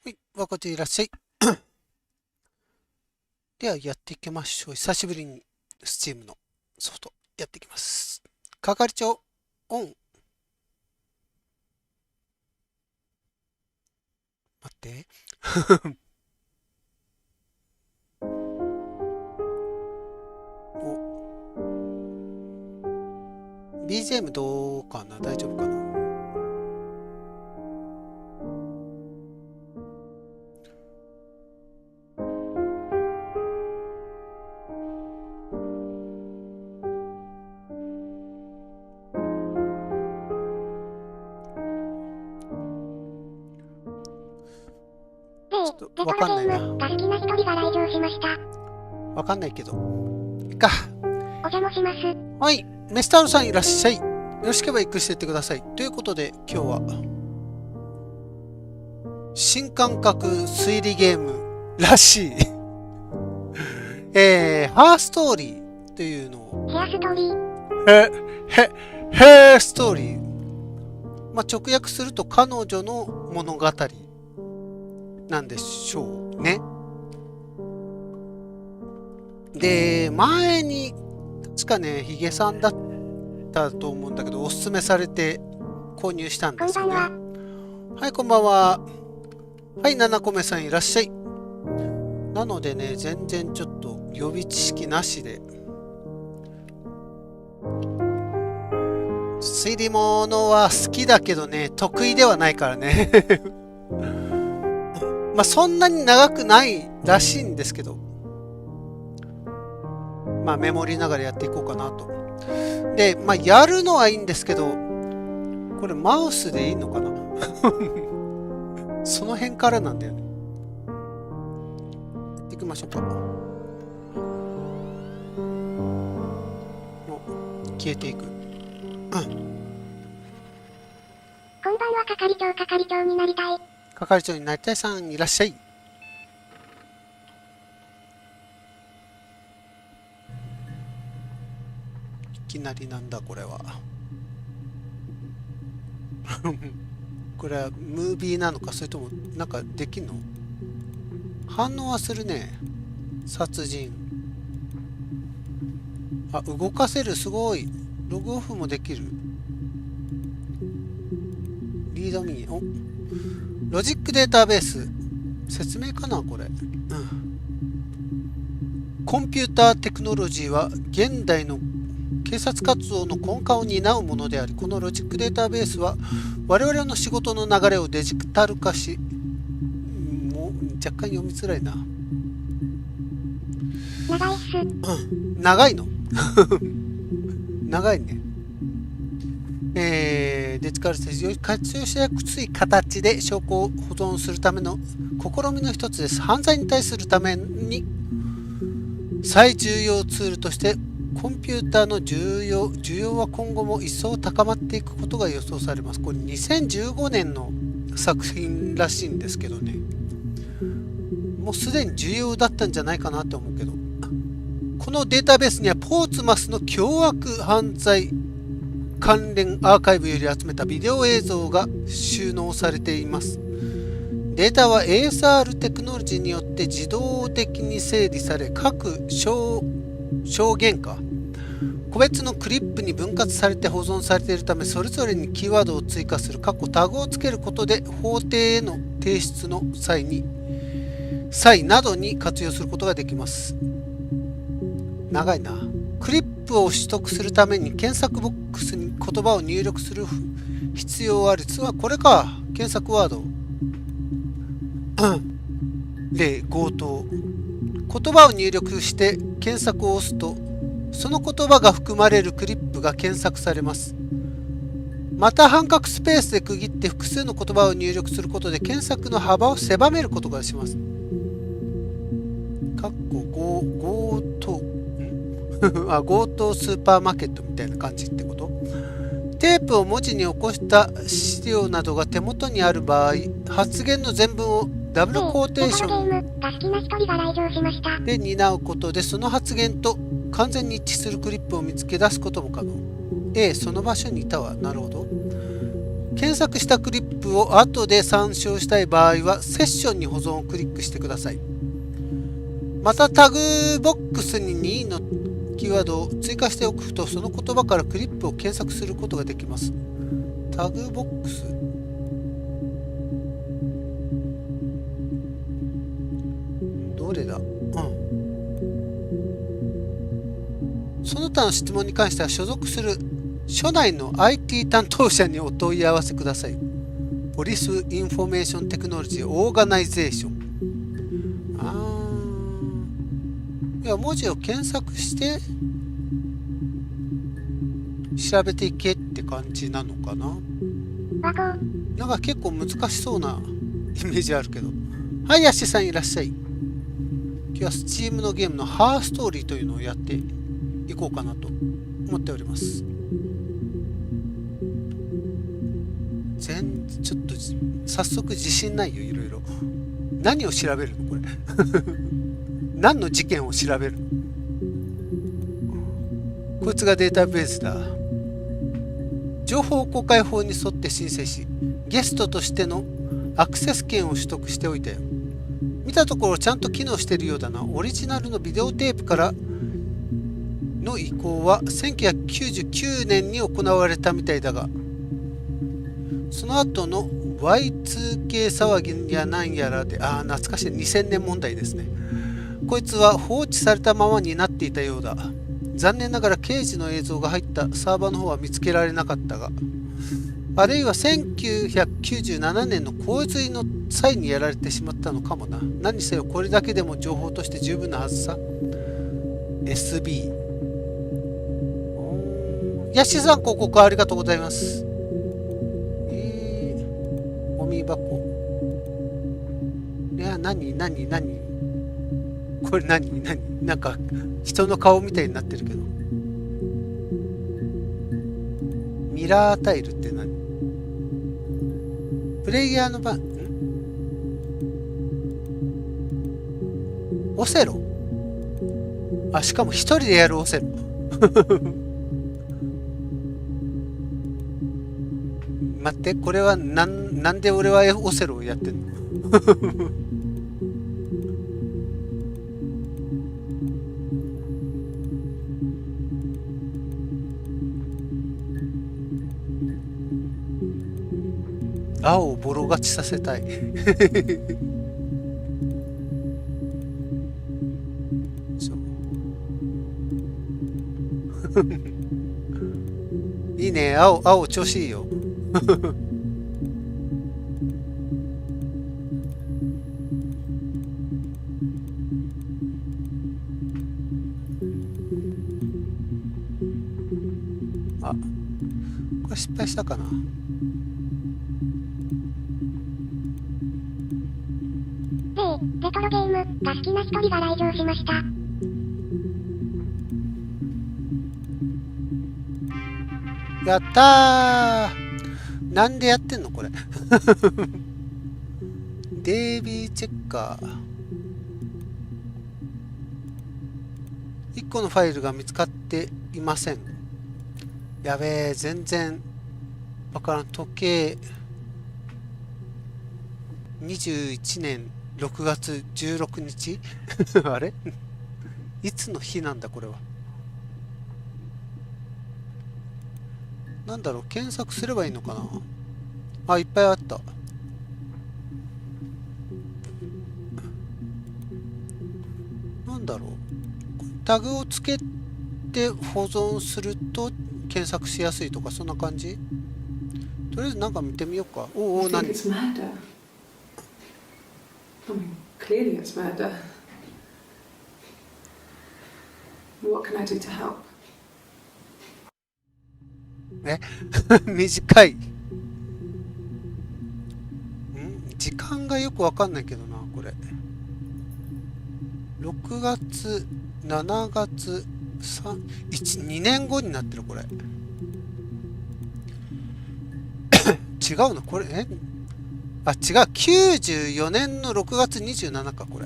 はい、わかっていらっしゃい。ではやっていきましょう。久しぶりに Steam のソフトやっていきます。係長、オン。待って。お、BGM どうかな？大丈夫かな？ちょっとわかんないな。が好きな一人が来場しました。わかんないけど。いっか。お邪魔します。はい、メスタールさんいらっしゃい。よろしければ行くしていってください。ということで、今日は、新感覚推理ゲームらしい。ハーストーリーというのを。ヘアストーリー。ヘアストーリー。まあ、直訳すると彼女の物語なんでしょうね。で、前に、確かね、ヒゲさんだったと思うんだけど、おすすめされて購入したんですよね。はい、こんばんは。はい、七個目さんいらっしゃい。なのでね、全然ちょっと予備知識なしで。推理物は好きだけどね、得意ではないからね。まあそんなに長くないらしいんですけど、まあメモリながらやっていこうかなと。で、まあやるのはいいんですけど、これマウスでいいのかな？その辺からなんだよね。やっていきましょうか。お、消えていく。こんばんは、係長になりたい。係長になりたいさんいらっしゃい。いきなりなんだこれは。これはムービーなのか、それともなんかできんの？反応はするね。殺人。あ、動かせる、すごい。ログオフもできる。リードミー。お、ロジックデータベース。説明かなこれ。うん。コンピューターテクノロジーは現代の警察活動の根幹を担うものであり、このロジックデータベースは我々の仕事の流れをデジタル化し、もう若干読みづらいな。長いっす。うん、長いの長いね。デジタルテク活用しやすい形で証拠を保存するための試みの一つです。犯罪に対するために最重要ツールとしてコンピューターの需要は今後も一層高まっていくことが予想されます。これ2015年の作品らしいんですけどね。もうすでに重要だったんじゃないかなって思うけど。このデータベースにはポーツマスの凶悪犯罪関連アーカイブより集めたビデオ映像が収納されています。データは ASR テクノロジーによって自動的に整理され、各証言か個別のクリップに分割されて保存されているため、それぞれにキーワードを追加するタグをつけることで法廷への提出の際などに活用することができます。長いな。クリップを取得するために検索ボックスに言葉を入力する必要ある。実はこれか。検索ワード。例、強盗。言葉を入力して検索を押すと、その言葉が含まれるクリップが検索されます。また半角スペースで区切って複数の言葉を入力することで検索の幅を狭めることがします。強盗あ、強盗スーパーマーケットみたいな感じってこと？テープを文字に起こした資料などが手元にある場合、発言の全文をダブルコーテーションで担うことで、その発言と完全に一致するクリップを見つけ出すことも可能。その場所にいたわ。なるほど。検索したクリップを後で参照したい場合はセッションに保存をクリックしてください。またタグボックスに2のキーワードを追加しておくとその言葉からクリップを検索することができます。タグボックス、どれだ。その他の質問に関しては所属する署内の IT 担当者にお問い合わせください。ポリスインフォメーションテクノロジーオーガナイゼーション。いや、文字を検索して調べていけって感じなのかな。なんか結構難しそうなイメージあるけど。はい、ヤッシーさんいらっしゃい。今日は Steam のゲームのハーストーリーというのをやっていこうかなと思っております。ちょっと早速自信ないよ、いろいろ。何を調べるのこれ。何の事件を調べるの。こいつがデータベースだ。情報公開法に沿って申請し、ゲストとしてのアクセス権を取得しておいたよ。見たところちゃんと機能しているようだな。オリジナルのビデオテープからの移行は1999年に行われたみたいだが、その後の Y2K 騒ぎやなんやらで、懐かしい2000年問題ですね。こいつは放置されたままになっていたようだ。残念ながら刑事の映像が入ったサーバーの方は見つけられなかったが、あるいは1997年の洪水の際にやられてしまったのかもな。何にせよこれだけでも情報として十分なはずさ。SB。ヤッシーさん広告ありがとうございます。ゴミ箱。いや、何これ何なんか人の顔みたいになってるけど。ミラータイルって何？プレイヤーの番、オセロ？しかも一人でやるオセロ。待って、これはなんで俺はオセロをやってんの？青をボロ勝ちさせたい。いいね、青調子いいよ。これ失敗したかな。レトロゲームが好きな一人が来場しました。やったー。なんでやってんのこれ。デイビーチェッカー。1個のファイルが見つかっていません。やべえ、全然わからん。時計21年6月16日あれいつの日なんだこれは。なんだろう、検索すればいいのかな。いっぱいあった。なんだろう、タグをつけて保存すると検索しやすいとか、そんな感じ。とりあえずなんか見てみようか。何Clearly it's murder. What can I do to help? 短い。時間がよくわかんないけどな、これ。6月、7月、2年後になってる、これ。違うのこれ、違う。94年の6月27か、これ。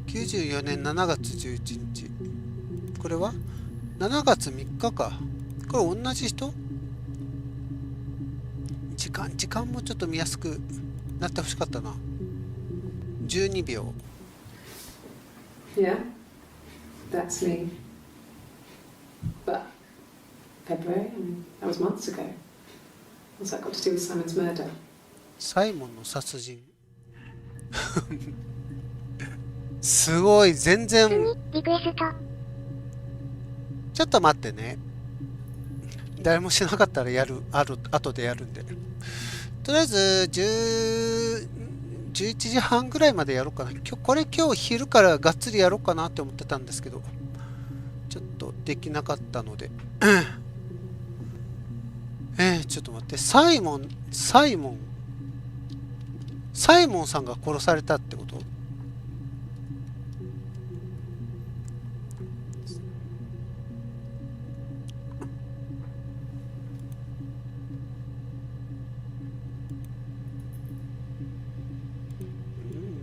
94年7月11日。これは7月3日か。これ同じ人？時間もちょっと見やすくなってほしかったな。12秒。 Yeah, that's me. But February, that was months ago. What's that got to do with Simon's murder? サイモンの殺人。すごい、全然。リクエスト。ちょっと待ってね。誰もしなかったら後でやるんで。とりあえず、11時半ぐらいまでやろうかな。今日昼からがっつりやろうかなって思ってたんですけど、ちょっとできなかったので。ちょっと待って。サイモンさんが殺されたってこと？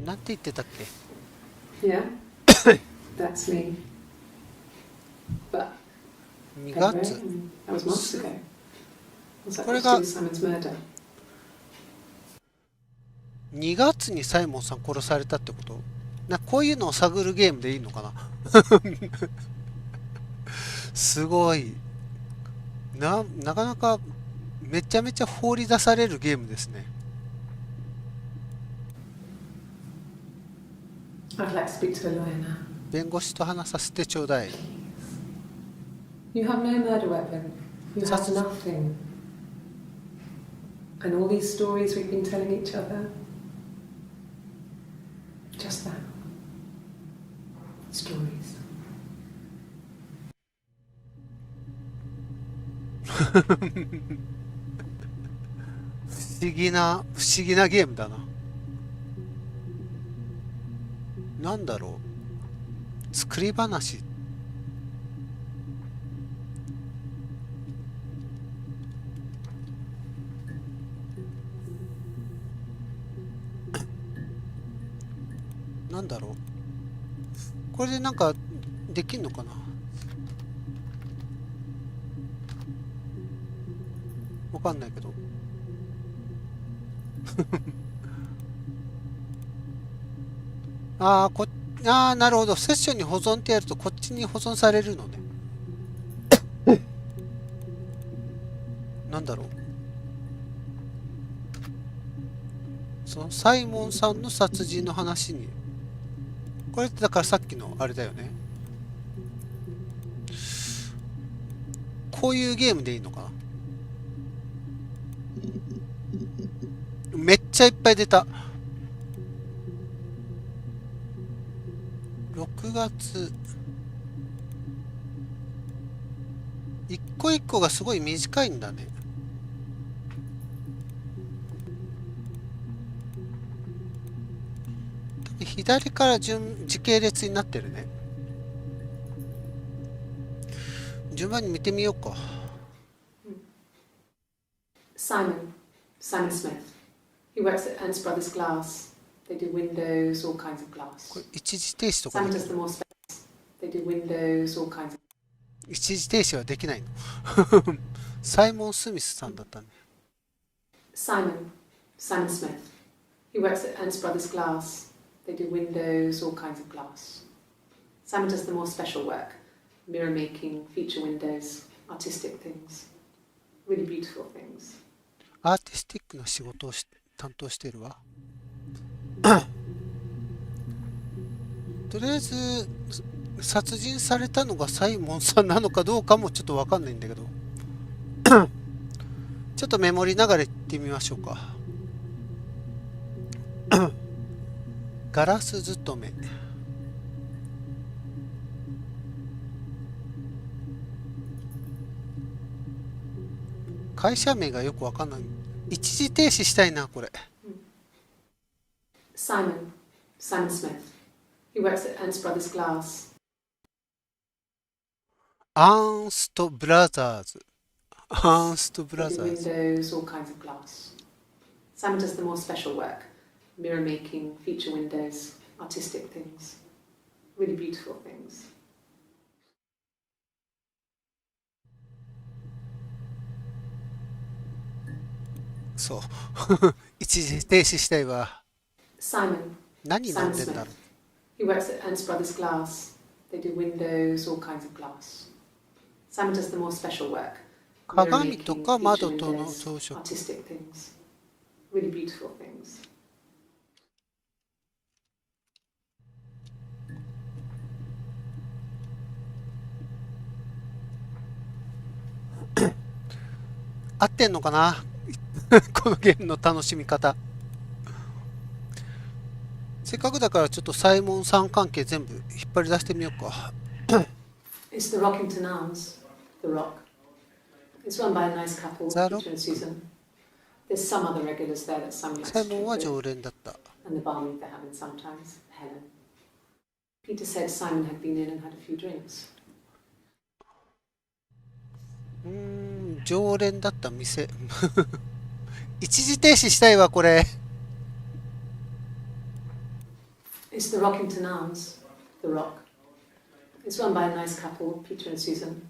なんて言ってたっけ？ Yeah, that's me. But 2 February, 月。 that was months ago. What's that これ got が to do with Simon's murder? 2月にサイモンさん殺されたってこと？こういうのを探るゲームでいいのかな？すごい。なかなかめちゃめちゃ放り出されるゲームですね。I'd like to speak to a lawyer now. 弁護士と話させてちょうだい。You have no murder weapon. You have That's- nothing. And all these stories we've been telling each other. Just that. Stories. 不思議なゲームだな。なんだろう。作り話。なんだろう。これでなんかできんのかな。わかんないけど。なるほど。セッションに保存ってやるとこっちに保存されるのね。なんだろう。そのサイモンさんの殺人の話に。これってだからさっきのあれだよね。こういうゲームでいいのかな。めっちゃいっぱい出た。6月。一個一個がすごい短いんだね。左から時系列になってるね。順番に見てみようか。Simon Smith. He works at Ernst Brothers Glass. They do windows, all kinds of こ glass. れ一時停止とか Simon で does the more space. They do windows, all kinds of. 一時停止はできないの。サイモン・スミスさんだったね。Simon Smith. He works at Ernst Brothers Glass. They do windows, all kinds of glass. Simon does the more special work. Mirror making, feature windows, artistic things. Really beautiful things. アーティスティックな仕事を担当してるわ。とりあえず殺人されたのがサイモンさんなのかどうかもちょっとわかんないんだけど。ちょっとメモリ流れいってみましょうか。ガラス勤め。会社名がよくわかんない。一時停止したいな、これ。Simon Smith. He works at Ernst Brothers Glass. アーンストブラザーズ。アーンストブ They ラ do ザーズ。 windows, all kinds of glass. Simon does the more special work. Mirror making, feature windows, artistic things. Really beautiful things. そう。一時停止したいわ。Simon. 何飲 Simon んでんだ Smith. ろう。 He works at Ernst Brothers Glass. They do windows, all kinds of glass. Simon does the more special work. 鏡と Mirror か making, 窓 feature との windows, 装飾。 artistic things. Really beautiful things. 合ってんのかなこのゲームの楽しみ方。せっかくだからちょっとサイモンさん関係全部引っ張り出してみようか。It's the Rockington Arms, The Rock. It's run by a nice couple, The Peter Rock? and Susan. There's some other regulars there that Simon likes サイ to モン drink は with, 常連だった。 and the barmaid they're having sometimes, Helen. Peter said Simon had been in and had a few drinks. 常連だった店。一時停止したいわ、これ。It's the Rockington Arms, The Rock. It's run by a nice couple, Peter and Susan.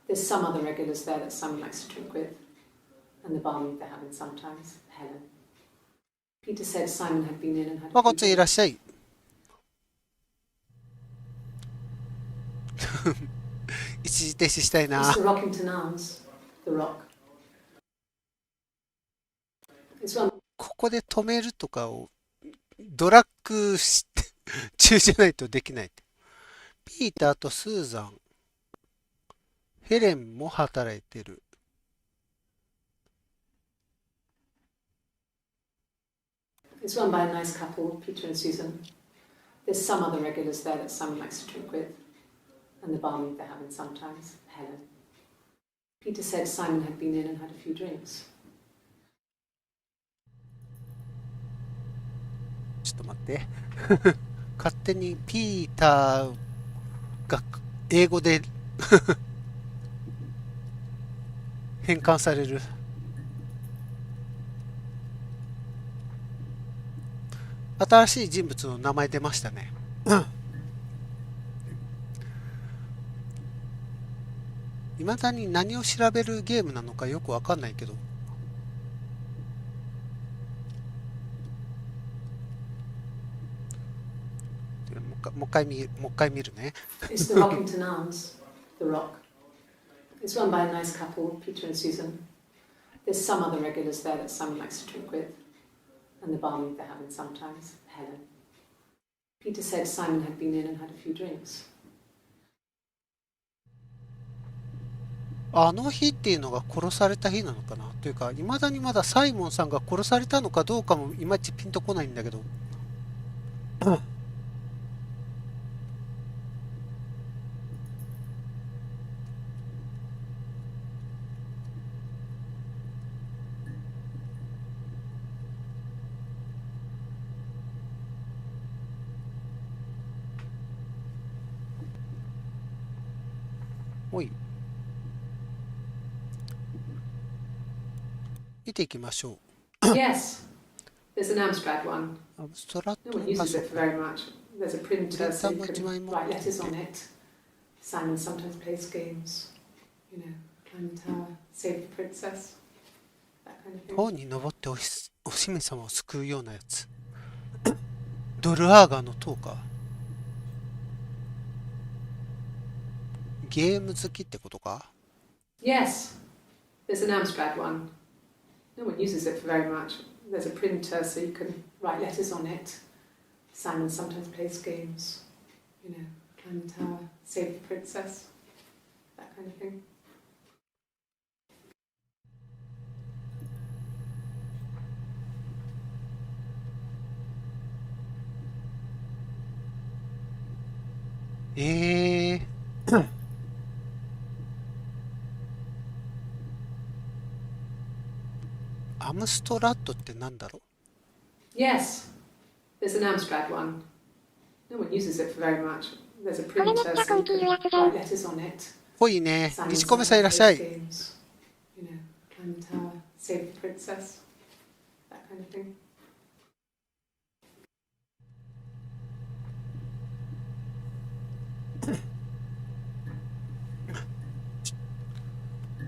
There's some other regulars there that Simon likes to drink with, and the barmaid they're having sometimes, Helen. Peter said Simon had been in and had ま a こ few ついらっ drinks. しゃい。一時停止したいな。 It's the Rockington Arms, The Rock. It's run ここで止めるとかをドラッグして中じゃないとできない。ピーターとスーザン、ヘレンも働いてる。It's run by a nice couple, Peter and Susan. There's some other regulars there that Simon likes to drink with, and the barmaid they're having sometimes, Helen. Peter said Simon had been in and had a few drinks. ちょっと待って。勝手にピーターが英語で変換される。新しい人物の名前出ましたね。いまだに何を調べるゲームなのかよくわかんないけど。もう一回見るね。It's the Rockington Arms, The Rock. It's run by a nice couple, Peter and Susan. There's some other regulars there that Simon likes to drink with, and the barmaid they're having sometimes, Helen. Peter said Simon had been in and had a few drinks. あの日っていうのが殺された日なのかなというか、いまだにまだサイモンさんが殺されたのかどうかもいまいちピンとこないんだけど。おい。見ていきましょう。 Yes, there's an Amstrad one. アブストラク No ト one パ uses ソ it コ for ン。 very much. There's a printer so you can Printerも write letters on it. Simon sometimes plays games. You know, climb the tower, save the princess. That kind of thing. 塔に登ってお姫様を救うようなやつ。ドルアーガーの塔か。ゲーム好きってことか。 Yes, there's an Amstrad one. No one uses it for very much. There's a printer so you can write letters on it. Simon sometimes plays games. You know, climb the tower, save the princess. That kind of thing. アムストラッドってなんだろ Yes, there's an Amstrad one. No one uses it for very much. There's a printer so you can write letters on it. う。ぽいね。 Simon 西込さ sometimes んいらっしゃ plays い。 games. You know, climb the tower, save the princess. That kind of thing.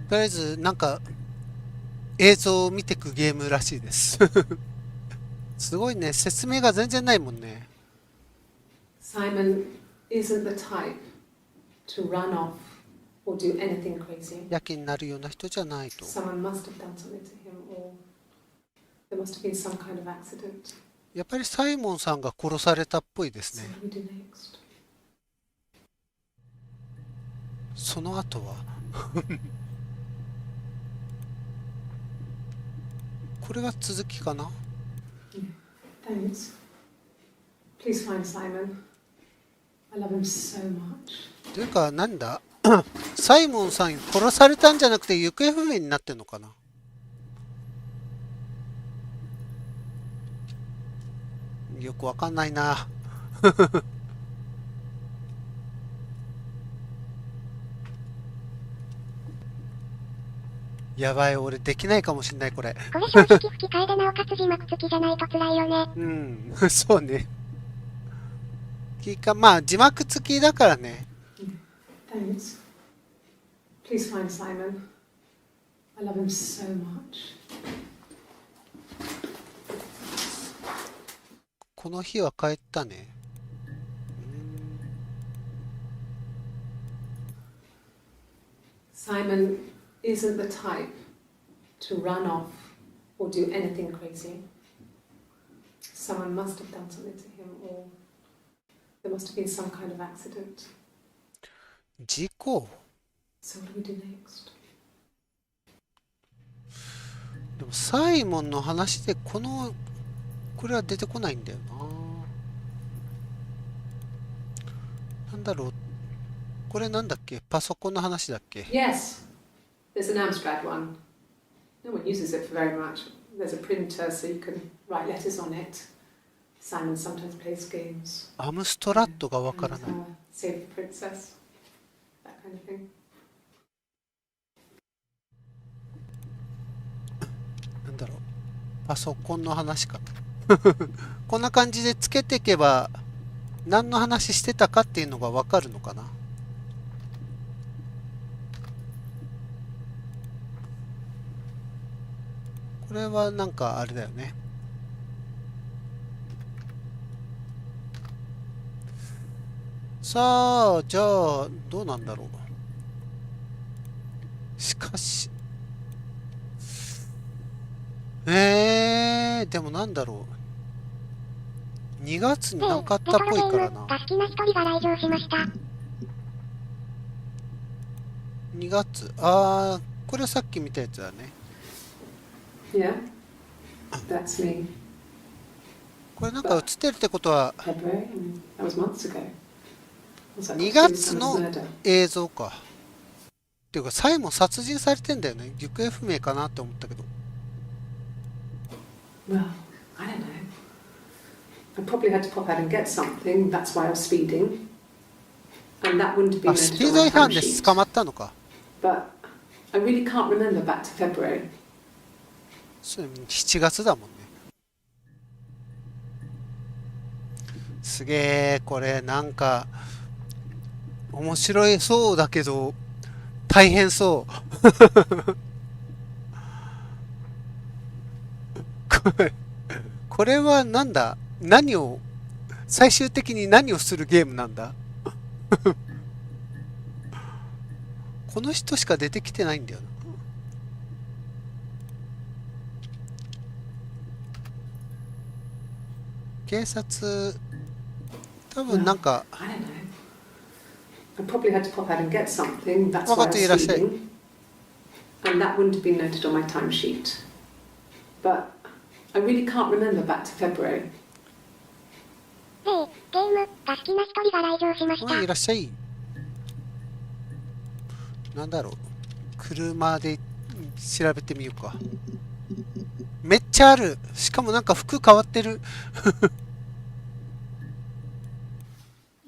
とりあえずなんか映像を見ていくゲームらしいです。すごいね、説明が全然ないもんね。Simon isn't the type to run off or do anything crazy. やけになるような人じゃないと。Someone must have done something to him, or there must have been some kind of accident. やっぱりサイモンさんが殺されたっぽいですね。 So what do we do next? その後はこれが続きかな。 Thanks. Please find Simon. I love him so much. というか、なんだサイモンさん殺されたんじゃなくて行方不明になってんのかな。よくわかんないな。やばい、俺できないかもしんない、これ。これ正直吹き替えでなおかつ字幕付きじゃないと辛いよね。うん、そうね。まあ、字幕付きだからね。Thanks. Please find Simon. I love him so much. この日は帰ったね。Simon isn't the type to run off or do anything crazy. Someone must have done something to him, or there must have been some kind of accident. 事故 So what do we do next? でもサイモンの話でこれは出てこないんだよな。なんだろう、これなんだっけ、パソコンの話だっけ。 Yes, there's an Amstrad one. No one uses it for very much. There's a printer so you can write letters on it. Simon sometimes plays games. アムストラットがわからない。 Save the princess. That kind of thing. なんだろう、パソコンの話か。こんな感じでつけていけば何の話してたかっていうのがわかるのかな。これはなんかあれだよね。さあ、じゃあどうなんだろう。しかしでもなんだろう。2月になんかあったっぽいからな。が好きな一人が来場しました。2月。これさっき見たやつだね。Yeah, that's me. これなんか映ってるってことは February, that was months ago. 2月の映像か。っていうか、サイモン殺人されてんだよね。行方不明かなって思ったけど。Well, I don't know. I probably had to pop out and get something. That's why I was speeding. And that wouldn't have been ス noted ピー on ド my 違反 time で sheet. 捕まったのか。But I really can't remember back to February. そう7月だもんね。すげえ、これなんか面白いそうだけど大変そう。これはなんだ、最終的に何をするゲームなんだ。この人しか出てきてないんだよな。警察、多分なんか I don't know. I probably had to pop out and get something. That's 分か why っ I てい was らっしゃい。 speeding. And that wouldn't have been noted on my time sheet. But I really can't remember back to February. ゲームが好きな一人が来場しました。いらっしゃい。なんだろう。車で調べてみようか。めっちゃある。しかもなんか服変わってる。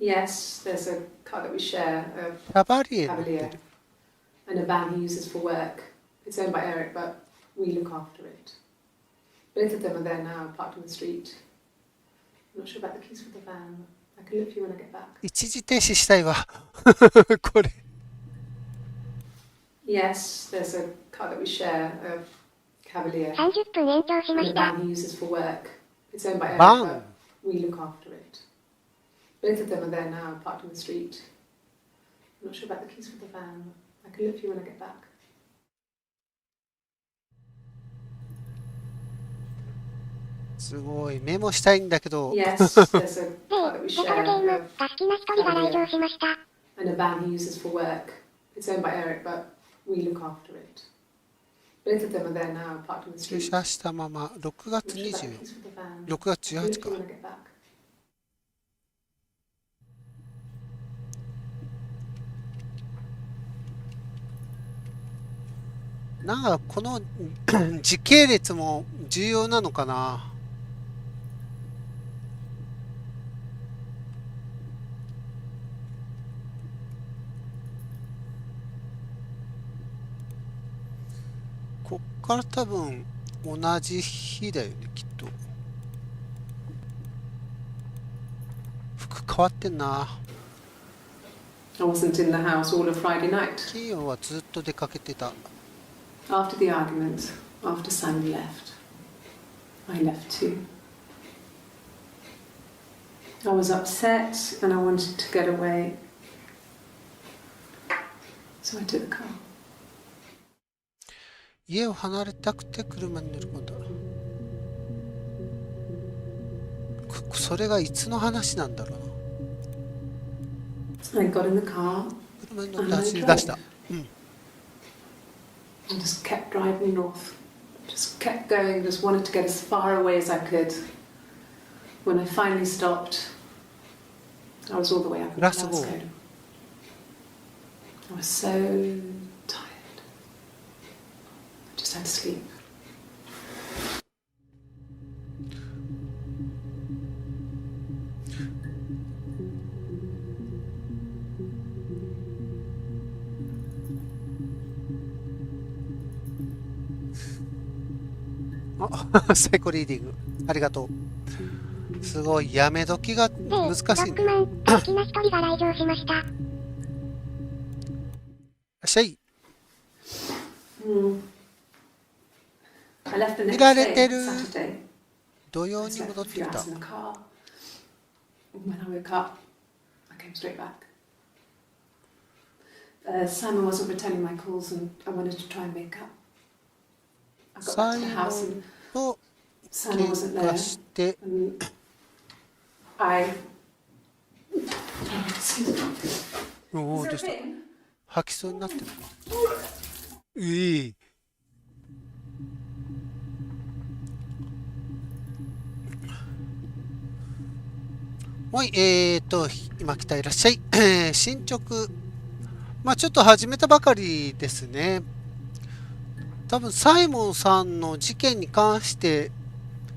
Yes, there's a car that we share, キャバリエ a 乗って Cavalier, る。 and a van he uses for work. It's owned by Eric, but we look after it. Both of them are there now, parked on the street. I'm not sure about the keys for the van. I can look for you when I get back. 一時停止したいわ。これ。Yes, there's a car that we share, a cavalier 30分延長しま and し a た。 van he uses for work. It's owned by Eric, Van. but we look after it. Both of them are there now, parked in the street. I'm not sure about the keys for the van. I can look for you when I get back. すごい。メモしたいんだけど、 Yes, there's a で、 car that we レトロ share ゲーム and が好きな一人が来場しました。 a van he uses for work. It's owned by Eric, but we look after it. Both of them are there now, parked in the 駐 street. 車したまま6 I'm 月 not sure about the 20 keys for the van. 6月 I can 18 look か for you when I get back. なんかこの時系列も重要なのかな。こっから多分同じ日だよね、きっと。服変わってんな。 I wasn't in the house all of Friday night. 金曜はずっと出かけてた。 After the argument, after Simon left, I left too. I was upset and I wanted to get away. So I took the car. 家を離れたくて車に乗り込んだ。それがいつの話なんだろうな。 I got in the car 車に乗って走り出した。うん。 and just kept driving north. Just kept going, just wanted to get as far away as I could. When I finally stopped, I was all the way up in Glasgow. Glasgow. I was so tired. I just had to sleep. あ、サイコリーディング。ありがとう。すごい、やめ時がで、難しいロックね。マン、好きな一人が来場しました。いらっしゃい。 I left the next 見られ day, てる。 Saturday. 土 I 曜に slept 戻 a って few きた。 hours in the car. When I woke up, I came straight back. Simon wasn't returning my calls and I wanted to try and make up. I got back サ to イ the モ house ン and と Simon 喧 wasn't 嘩 there. して、 And I... おお、どう Is there a した？ pin? 吐きそうになってる。いい。はい、今来たいらっしゃい。進捗、まあちょっと始めたばかりですね。多分サイモンさんの事件に関して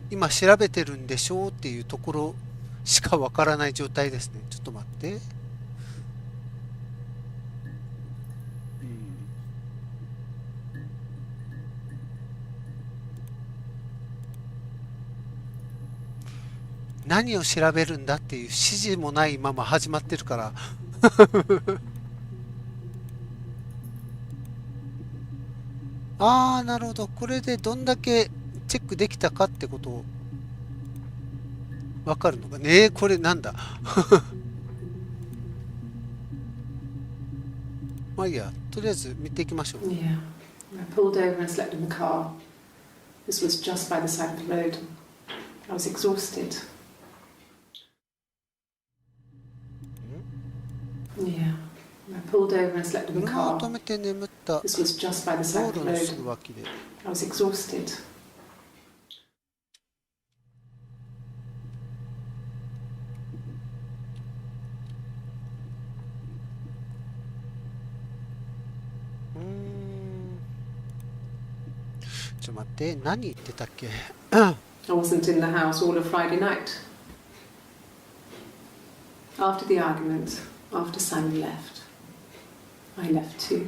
今調べてるんでしょうっていうところしかわからない状態ですね。ちょっと待って。何を調べるんだっていう指示もないまま始まってるからああ、なるほど。これでどんだけチェックできたかってことをわかるのかね。これなんだまあいいや、とりあえず見ていきましょう。 Yeah. I pulled over and slept in the car. This was just by the side of the road. I was exhausted. Yeah. I pulled over and slept in the 車を car. 止めて眠った This was just by the 道 side of 路 the のす road. ぐ脇で。 I was exhausted. ちょっと待って、何言ってたっけ I wasn't in the house all of Friday night. After the argument, after Simon left, I left too.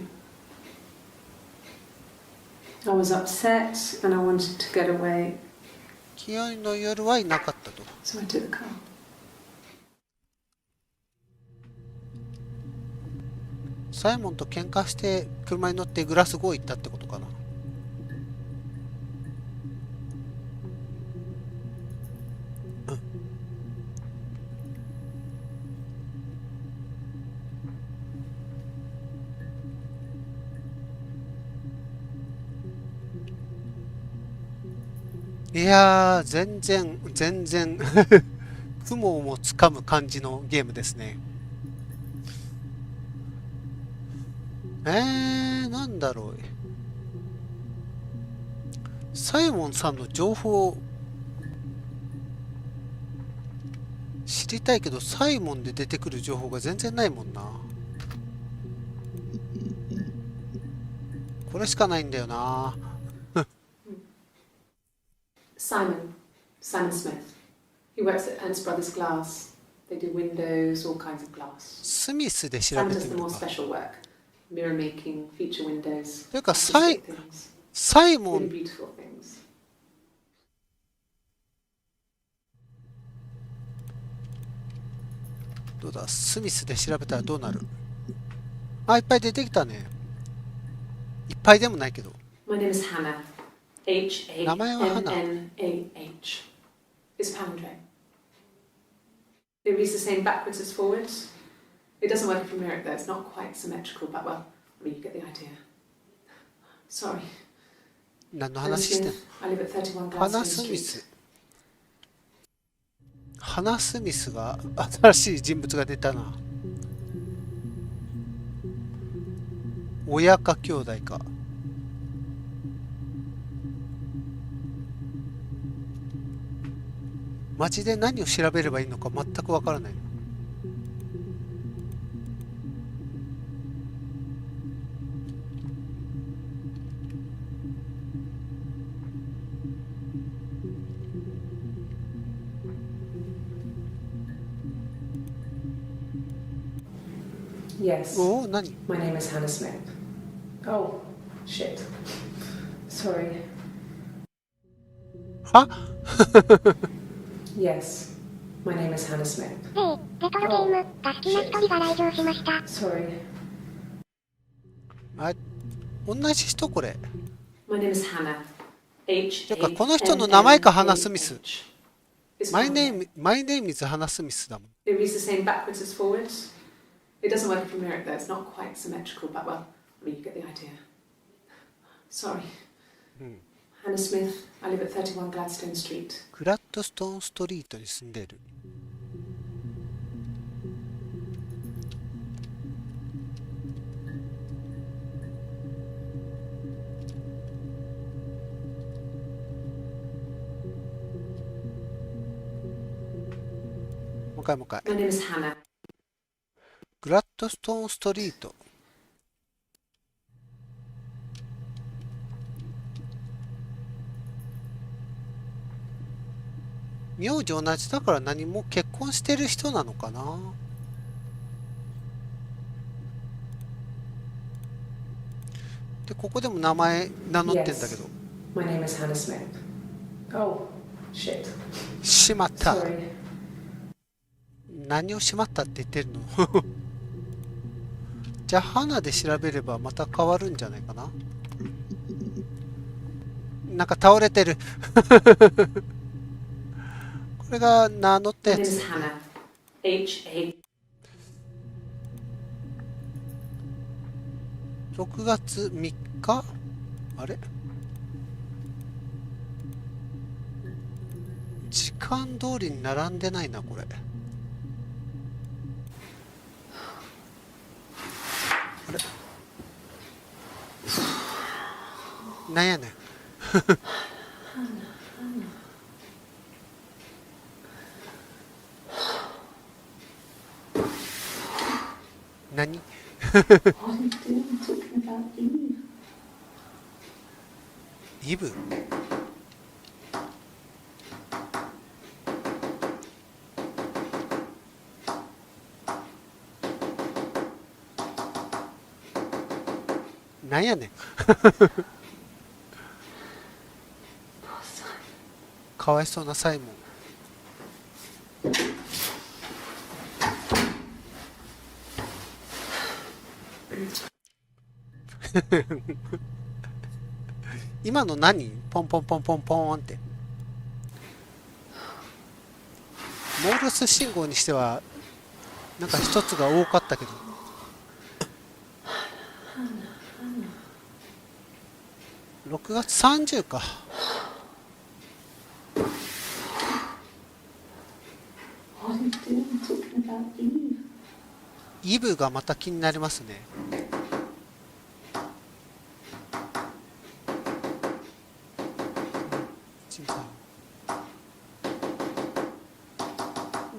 I was upset and I wanted to get away, 昨日の夜はいなかったと。 so I took the car. サイモンと喧嘩して車に乗ってグラスゴー行ったってことかな。いやー、全然雲もつかむ感じのゲームですね。なんだろう。サイモンさんの情報知りたいけど、サイモンで出てくる情報が全然ないもんな。これしかないんだよな。Simon Smith. He works at Ernst Brothers Glass. They do windows, all kinds of glass. スミスで調 Simon べて does み the る more か。 special work, mirror making, feature windows, というか、artistic things, サイモ really ン、beautiful things. どうだ、スミスで調べたらどうなる？あ、いっぱい出てきたね。いっぱいでもないけど。My name is Hannah. H-A-N-N-A-H. 名前は花。 It's palindrome. It reads the same backwards as forwards. It doesn't work if you mirror it though. It's not quite symmetrical, but well, I mean, you get the idea. Sorry. 何の Hannah 話してん Smith. I live at 31の？花 Gladstone スミ Street. ス。花スミスが新しい人物が出たな。親か兄弟か。マジで何を調べればいいのか全くわからない。Yes. おお、何？ My name is Hannah Smith. Oh, shit. Sorry. は？ Yes. My name is Hannah Smith. レトロゲームが好きな一人が来場しました。Sorry. あ、同じ人これ。 My name is Hannah. てかこの人の名前か花スミス。 It's My palindrome. name is 花スミスだもん。 It reads the same backwards as forwards. It doesn't work if you mirror it though. It's not quite symmetrical, but well, I mean, you get the idea. Sorry. Hannah Smith. I live at 31 Gladstone Street. グラッドストーンストリートに住んでいる。もう一回もう一回。 My name is Hannah. グラッドストーンストリート。名字同じだから何も結婚してる人なのかな。で、ここでも名前名乗ってんだけど。 My name is Hannah Smith. Oh, shit. しまった。 Sorry. 何をしまったって言ってるの？じゃあ花で調べればまた変わるんじゃないかな。なんか倒れてる。これが名乗った My や name is つ。 Hannah. H-A. 6月3日？あれ？時間通りに並んでないなこれ。あれ？なんやねん。何？ What are you doing talking about Eve? イブ？なんやねん。かわいそうなサイモン。今の何？ポンポンポンポンポンって。モールス信号にしてはなんか一つが多かったけど。6月30か。talking about Eve. イブがまた気になりますね。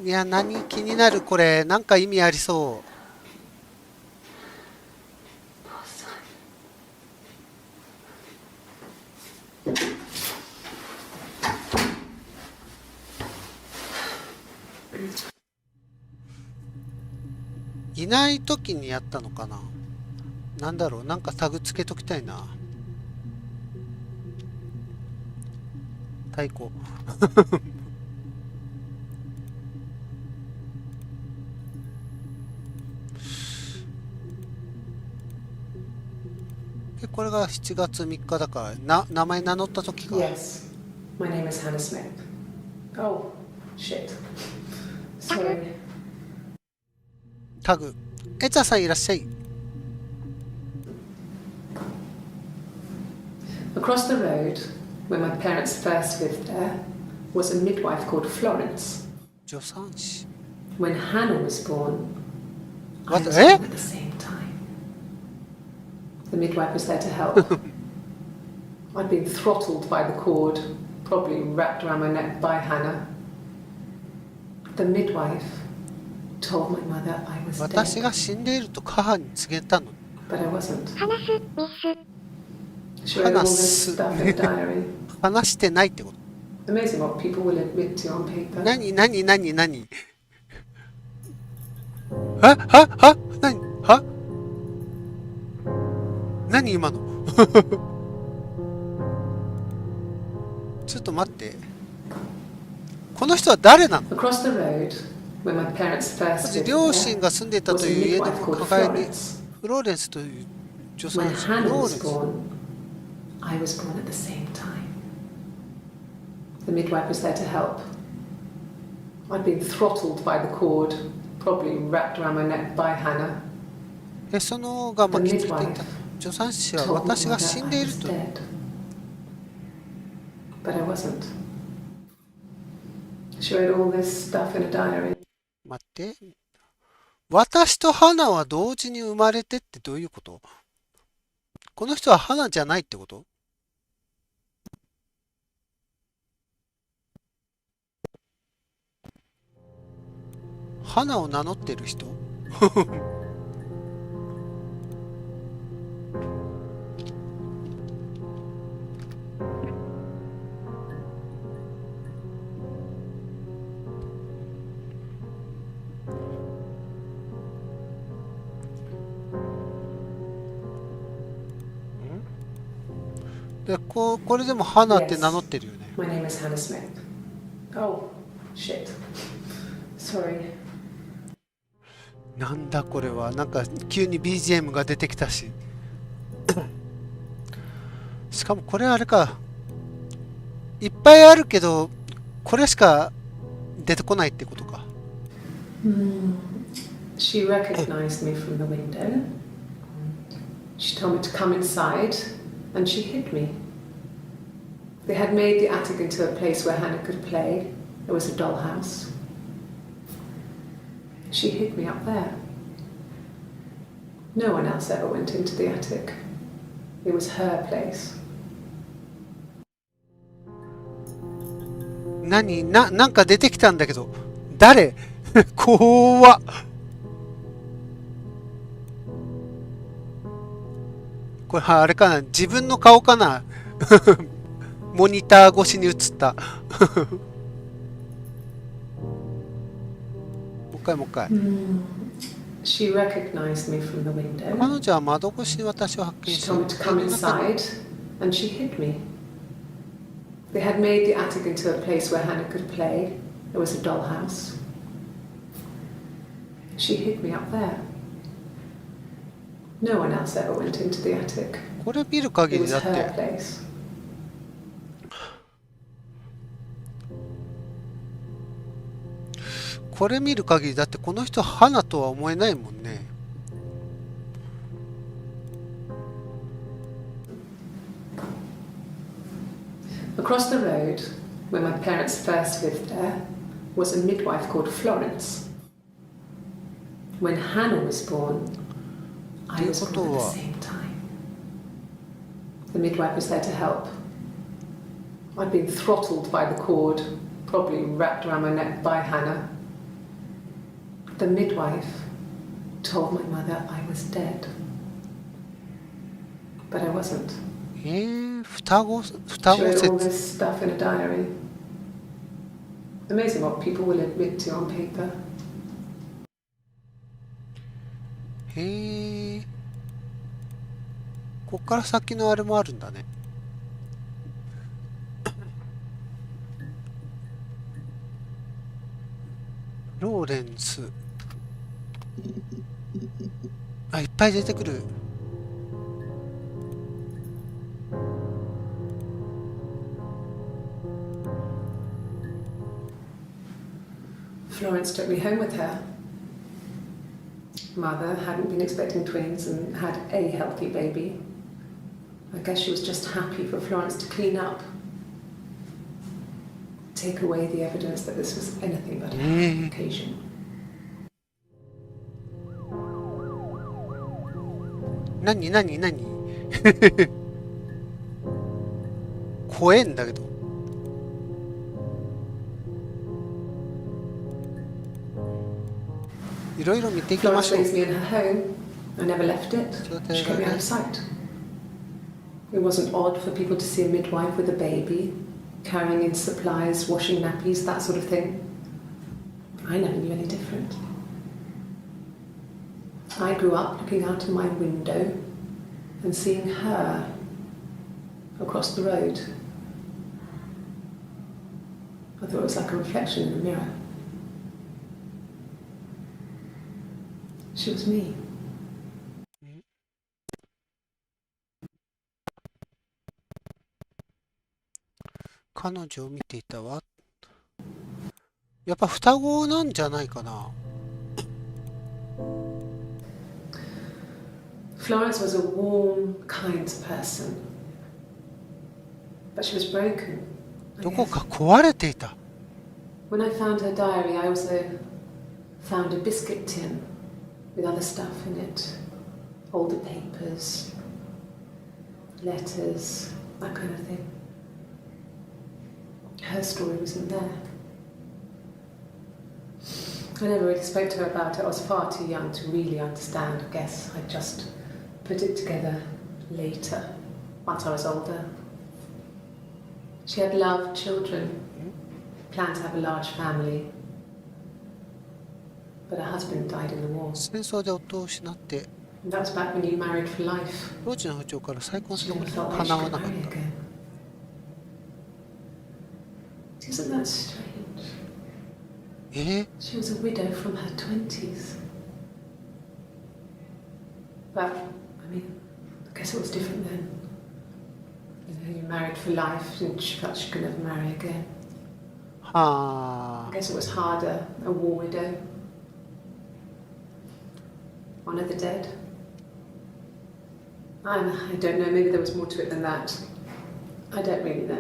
いや、何気になるこれ、なんか意味ありそう。いない時にやったのかな。なんだろう、なんかタグつけときたいな。太鼓。でこれが7月3日だから名前名乗った時か。 Yes, my name is Hannah Smith. Oh, shit. Sorry. タグエチャさんいらっしゃい。 Across the road, where my parents first lived there, was a midwife called Florence. 助産師。 When Hannah was born, I What? was Eh? born at the same time. The midwife was there to help. I'd been throttled by the cord, probably wrapped around my neck by Hannah. The midwife told my mother I was 私 dead, が死んでいると母に告げたの。 but I wasn't. 話す、ミス。 She wrote all this stuff in a diary. 話してないってこと。 Amazing what people will admit to on paper. 何は何今のちょっと待って、この人は誰なの。 Across the road, where my parents first lived 両親 there, が住んでいたと was a いう家の midwife called 抱えに Florence. フローレンスという女 When 性です。フ Hannah ローレン was ス。 born, I was born at the same time. The midwife was there to help. I'd been throttled by the cord, probably wrapped around my neck by Hannah. そのが The 巻きついてい midwife た助産師は told my 私が mother 死んで I いる was と。 dead, but I wasn't. She wrote all this stuff in a diary. 待って、私と花は同時に生まれてってどういうこと。この人は花じゃないってこと。花を名乗ってる人でこれでも花って名乗ってるよね。 My name is Hannah Smith. Oh, shit. Sorry. なんだこれは。なんか急に BGM が出てきたししかもこれあれか、いっぱいあるけどこれしか出てこないってことか。 She recognized me from the window. She told me to come inside, and she hid me. They had made the attic into a place where Hannah could play. It was a dollhouse. She hid me up there. No one else ever went into the attic. It was her place. なんか出てきたんだけど誰怖っ。これあれかな、自分の顔かなモニター越しに映ったもう一回。 She recognized me from the window. 彼女は窓越しに私を発見 She した。 told me to come inside, and she hid me. They had made the attic into a place where Hannah could play. It was a dollhouse. She hid me up there. No one else ever went into the attic. これ見る限 It り was だって her place. これ見る限りだってこの人花とは思えないもんね。 Across the road, where my parents first lived there, was a midwife called Florence. When Hannah was born, I was born at the same time. The midwife was there to help. I'd been throttled by the cord, probably wrapped around my neck by Hannah. The midwife told my mother I was dead. But I wasn't. 双子 She wrote all 説 this stuff in a diary. Amazing what people will admit to on paper. へえこっから先のあれもあるんだねローレンスあいっぱい出てくるFlorence took me home with her. Mother hadn't been expecting twins and had a healthy baby. I guess she was just happy for Florence to clean up. Take away the evidence that this was anything but a happy occasion. 何怖えんだけどいろいろ見ていきま Florence しょう raised me in her home. I never left it. She kept me out of sight. It wasn't odd for people to see a midwife with a baby, carrying in supplies, washing nappies, that sort of thing. I never knew any different. I grew up looking out of my window and seeing her across the road. I thought it was like a reflection in the mirror. She was me. 彼女を見ていたわやっぱ双子なんじゃないかな Florence was a warm, kind person. But she was broken. どこか壊れていた When I found her diary, I also found a biscuit tin with other stuff in it. Older papers, letters, that kind of thing. Her story was in there. I never really spoke to her about it. I was far too young to really understand. I guess I just put it together later, once I was older. She had loved children, planned to have a large family, but her husband died in the war. 戦争で夫を失って And that was back when you married for life. 当時の不調から再婚す She るこ never と felt が like 叶 she わ could なかっ marry た again. Isn't that strange? え She was a widow from her 20s. But, I mean, I guess it was different then. You know, you married for life and she felt she could never marry again. は I あ guess it was harder, a war widow. One of the dead. I don't know, maybe there was more to it than that. I don't really know.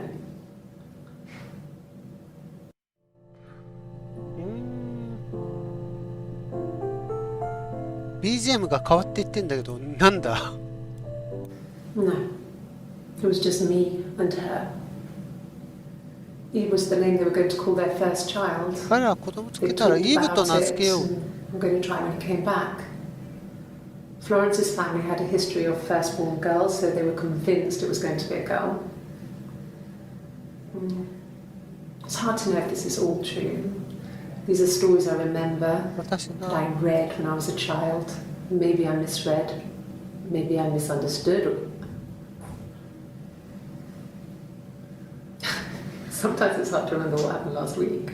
うーん BGM が変わっていってんだけどなんだ No. It was just me and her. Eve was the name they were going to call their first child. 彼らは子供つ They けたら talked イーブと about 名 it 付けよう and were going to try when he came back. Florence's family had a history of firstborn girls, so they were convinced it was going to be a girl. It's hard to know if this is all true. These are stories I remember, 私 that が I read when I was a child. Maybe I misread. Maybe I misunderstood. Sometimes it's hard to remember what happened last week.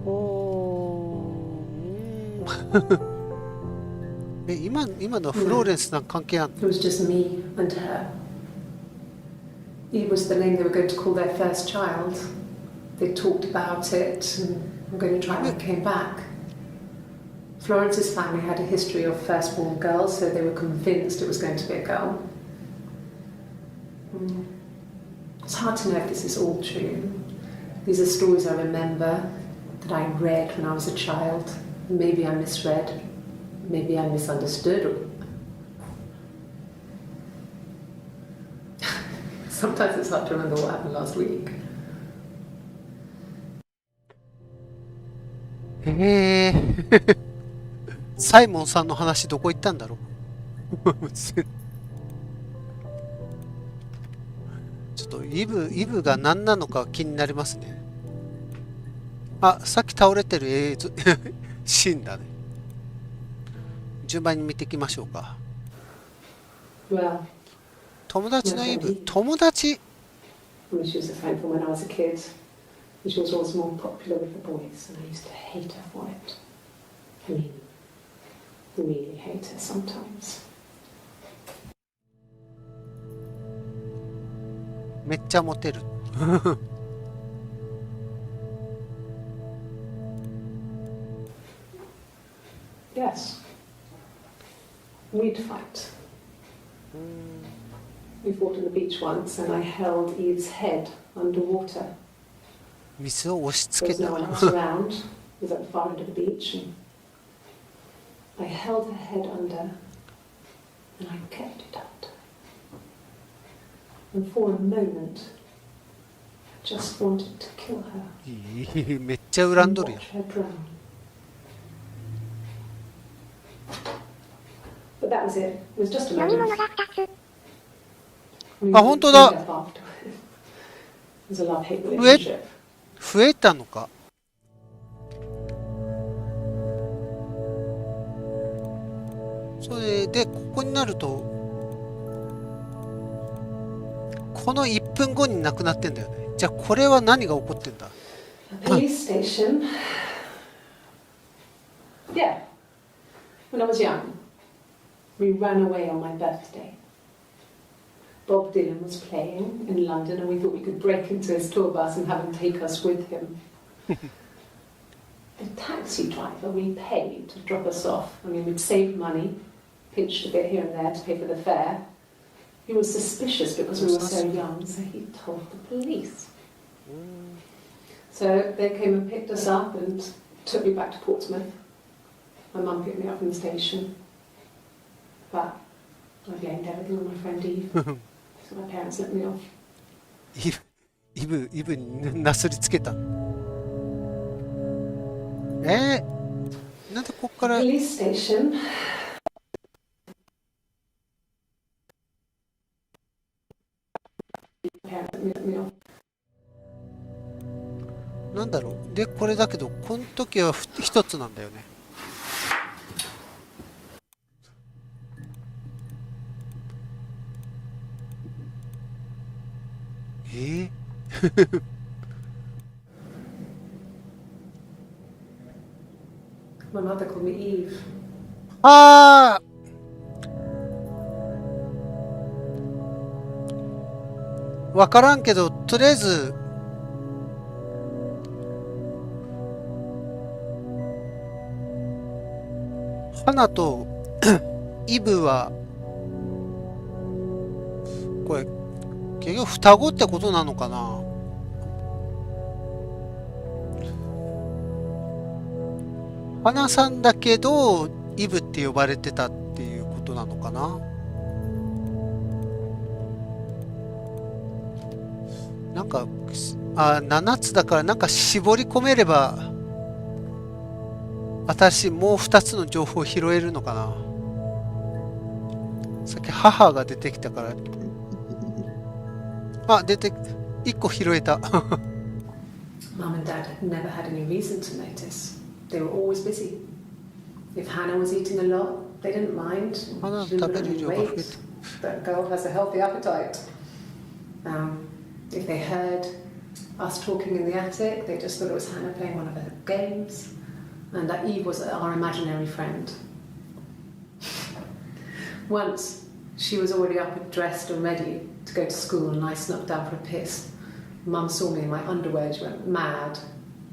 おーえ今のフローレンスなんか関係あんの It was just me and her. Eve was the name they were going to call their first child. They talked about it and were going to try when it came back. Florence's family had a history of firstborn girls, so they were convinced it was going to be a girl. It's hard to know if this is all true. These are stories I remember that I read when I was a child. Maybe I misread, maybe I misunderstood. Sometimes it's hard to remember what happened last week. サイモンさんの話どこ行ったんだろうちょっとイブが何なのか気になりますね。あ、さっき倒れてる映像シーンだね。順番に見ていきましょうか。Well, 友達のイブ、友達 well, she was a friend from when I was a kid. And she was always more popular with the boys, and I used to hate her for it. I mean, really hate her sometimes. めっちゃモテるYes. We'd fight. We fought on the beach once, and I held Eve's head underwater. 水を押し There 付 was け no た one else around. It was at the far end of the beach, and I held her head under, and I kept it out. And for a moment, I just wanted to kill her. めっちゃ恨んどるやん。 Watch her drown. But that was it. It was just a 飲み moment. 物が2つ。あ、本当だ。 It was a love-hate relationship. 増えたのか。それでここになるとこの1分後に亡くなってんだよね。じゃあこれは何が起こってんだ。 A police station. Yeah. When I was young, we ran away on my birthday. Bob Dylan was playing in London, and we thought we could break into his tour bus and have him take us with him. The taxi driver we paid to drop us off, I mean, we'd saved money, pinched a bit here and there to pay for the fare. He was suspicious because we were so young, so he told the police. So they came and picked us up and took me back to Portsmouth. My mum picked me up from the station. But I blamed everything on my friend Eve. So my parents let me off. イブになすりつけた。なんでこっから Police station. なんだろう。でこれだけどこの時は一つなんだよね。My mother called me Eve. ああ、わからんけどとりあえず花とイブはこれ結局双子ってことなのかな。花さんだけどイブって呼ばれてたっていうことなのかな。なんか7つだからなんか絞り込めれば私もう2つの情報を拾えるのかな。さっき母が出てきたから1個拾えた。Mum and Dad had never had any reason to notice. They were always busy. If Hannah was eating a lot, they didn't mind. She didn't put on any weight. That girl has a healthy appetite. If they heard us talking in the attic, they just thought it was Hannah playing one of her games, and that Eve was our imaginary friend. Once, she was already up and dressed and ready to go to school, and I snuck down for a piss. Mum saw me in my underwear and she went mad.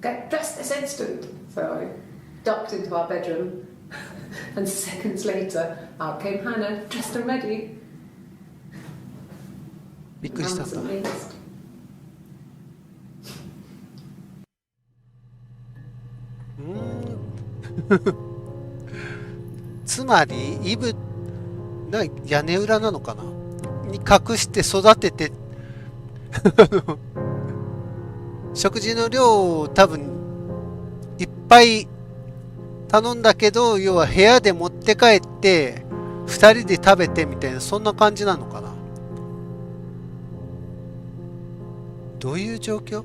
Get dressed this instant! So I ducked into our bedroom, and seconds later, out came Hannah, dressed and ready.びっくりしたんだ。Mum was amazed. つまりイブ屋根裏なのかなに隠して育てて食事の量を多分いっぱい頼んだけど、要は部屋で持って帰って2人で食べてみたいな、そんな感じなのかな。どういう状況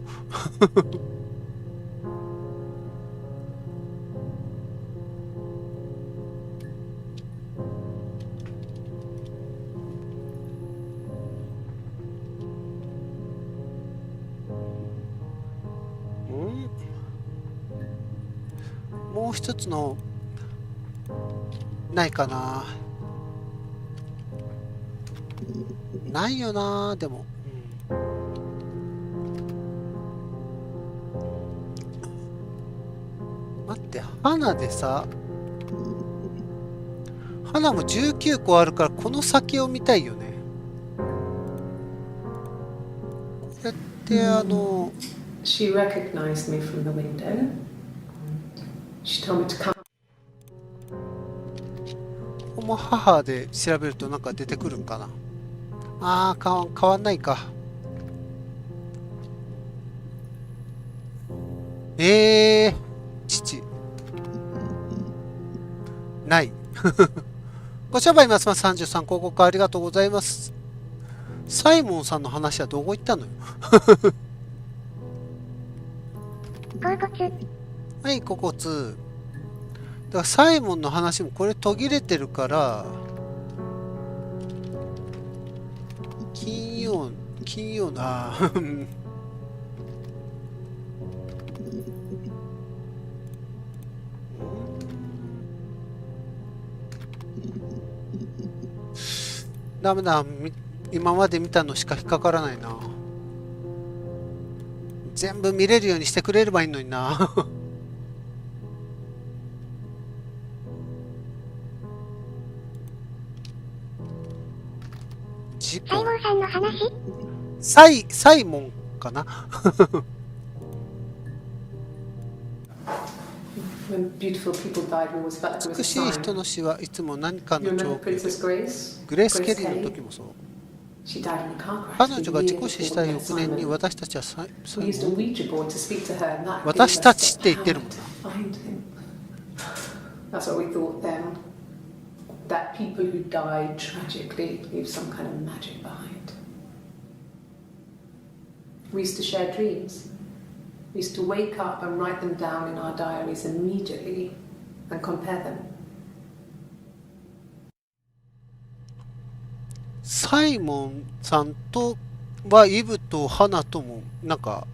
もう一つのないかな。ないよな。でも、待って、花でさ、花も19個あるからこの先を見たいよね。これってShe recognized me from the window. She told me to come. ここも母で調べるとなんか出てくるんかな。ああ、変わんないか。父。ない。ご商売ますます33広告ありがとうございます。サイモンさんの話はどこ行ったのよ。甲骨。はい、ここ2。だからサイモンの話もこれ途切れてるから、金曜な。ダメだ、今まで見たのしか引っかからないな。全部見れるようにしてくれればいいのにな。サイモンさんの話？サイモンかな。美しい人の死はいつも何かの兆候で、グレース・ケリーの時もそう。彼女が事故死した翌年に私たちは私たちって言ってるもんな。That people who died tragically leave some kind of magic behind. We used to share dreams. We used to wake up and write them down in our diaries immediately and compare them. サイモンさんとはイブとハナともなんか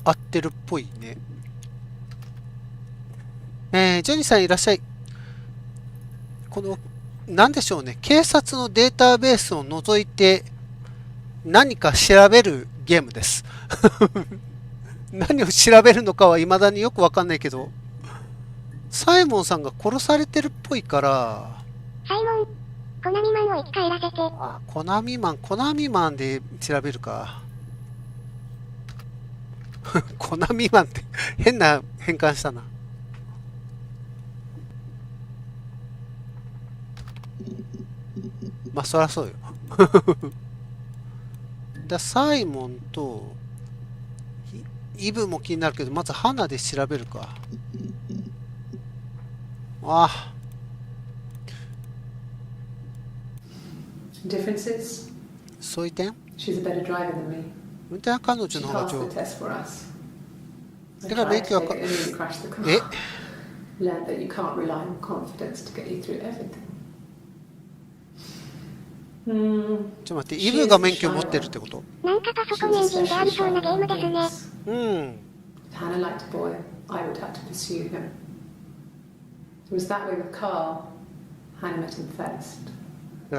合ってるっぽいね。ジョニーさんいらっしゃい。この何でしょうね、警察のデータベースを除いて何か調べるゲームです。何を調べるのかは未だによくわかんないけど、サイモンさんが殺されてるっぽいから。サイモン、コナミマンを生き返らせて。あ、コナミマンで調べるか。コナミマンって変な変換したな。まあそりゃそうよ。サイモンとイブも気になるけど、まず花で調べるか。ああ。そういう点？運転は彼女の方が上手。だから免許はちょっと待って、イブが免許を持ってるってこと？なんかパソコンエンジンでありそうなゲームですね。うん。だか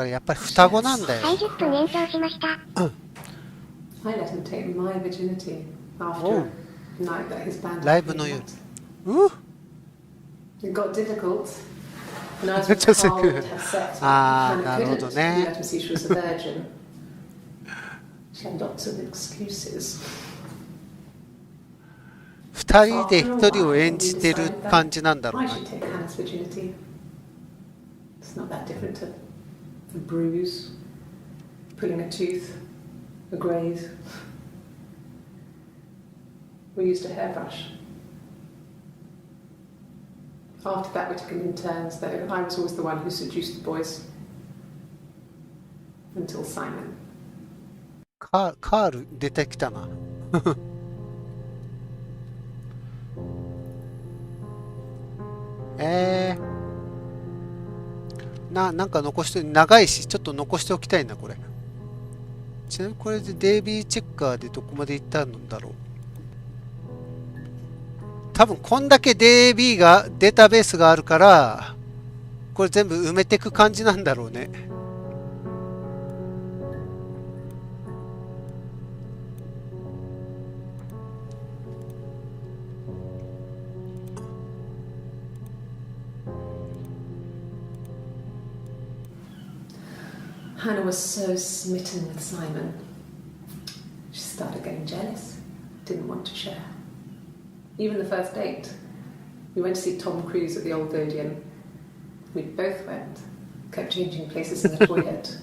らやっぱり双子なんだよ。30分延長しました。ライブの夜。ああ、なるほどね。二人で一人を演じてる感じなんだろう I な。 should take Hannah's virginity. It's not that different to a bruise, pulling a tooth, a graze. We used a hairbrush. After that, we took it in turns, though. I was always the one who seduced the boys. Until Simon. カール出てきたな。なんか残して、長いし、ちょっと残しておきたいな、これ。ちなみにこれでデイビーチェッカーでどこまで行ったんだろう。多分こんだけデイタベースがあるから、これ全部埋めていく感じなんだろうね。Hannah was so smitten with Simon. She started getting jealous, didn't want to share. Even the first date, we went to see Tom Cruise at the Old Odeon. We both went, kept changing places in the toilet.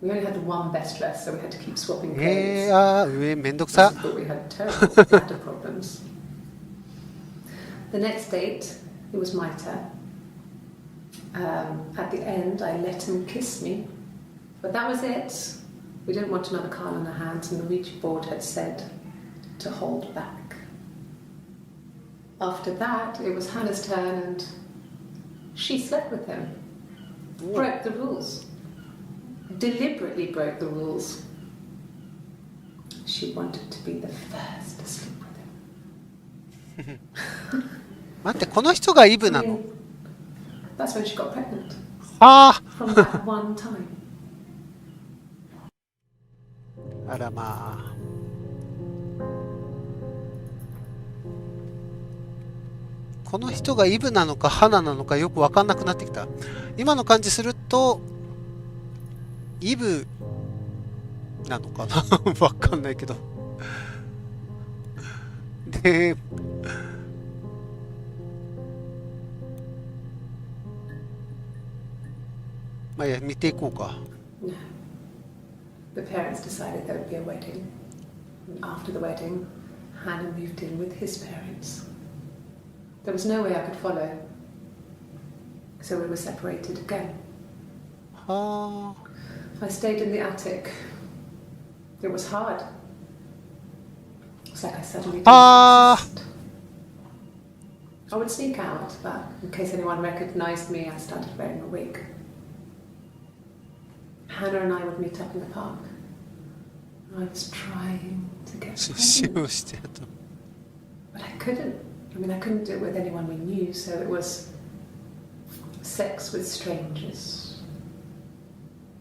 We only had one best dress, so we had to keep swapping clothes. めんどくさ。 I thought we had terrible bladder problems. The next date, it was my turn. At the end, I let him kiss me, but that was it. We didn't want another Carl on our hands, and the Ouija board had said to hold back. After that, it was Hannah's turn, and she slept with him. Broke the rules. Deliberately broke the rules. She wanted to be the first to sleep with him. 待って、この人がイブなの？ That's when she got pregnant. はあ。 From that one time. あらまあ。この人がイブなのか花なのかよく分かんなくなってきた。今の感じするとイブなのかな分かんないけど。で、まあいや見ていこうか。No. The parents decided there would be a wedding. And after the wedding, Hannah moved in with his parents. There was no way I could follow. So we were separated again. はあ。 I stayed in the attic. It was hard. It's like I suddenly didn't exist. I would sneak out, but in case anyone recognized me, I started wearing a wig. Hannah and I would meet up in the park. I was trying to get 使 pregnant, 用してやった。 but I couldn't. I mean, I couldn't do it with anyone we knew, so it was sex with strangers.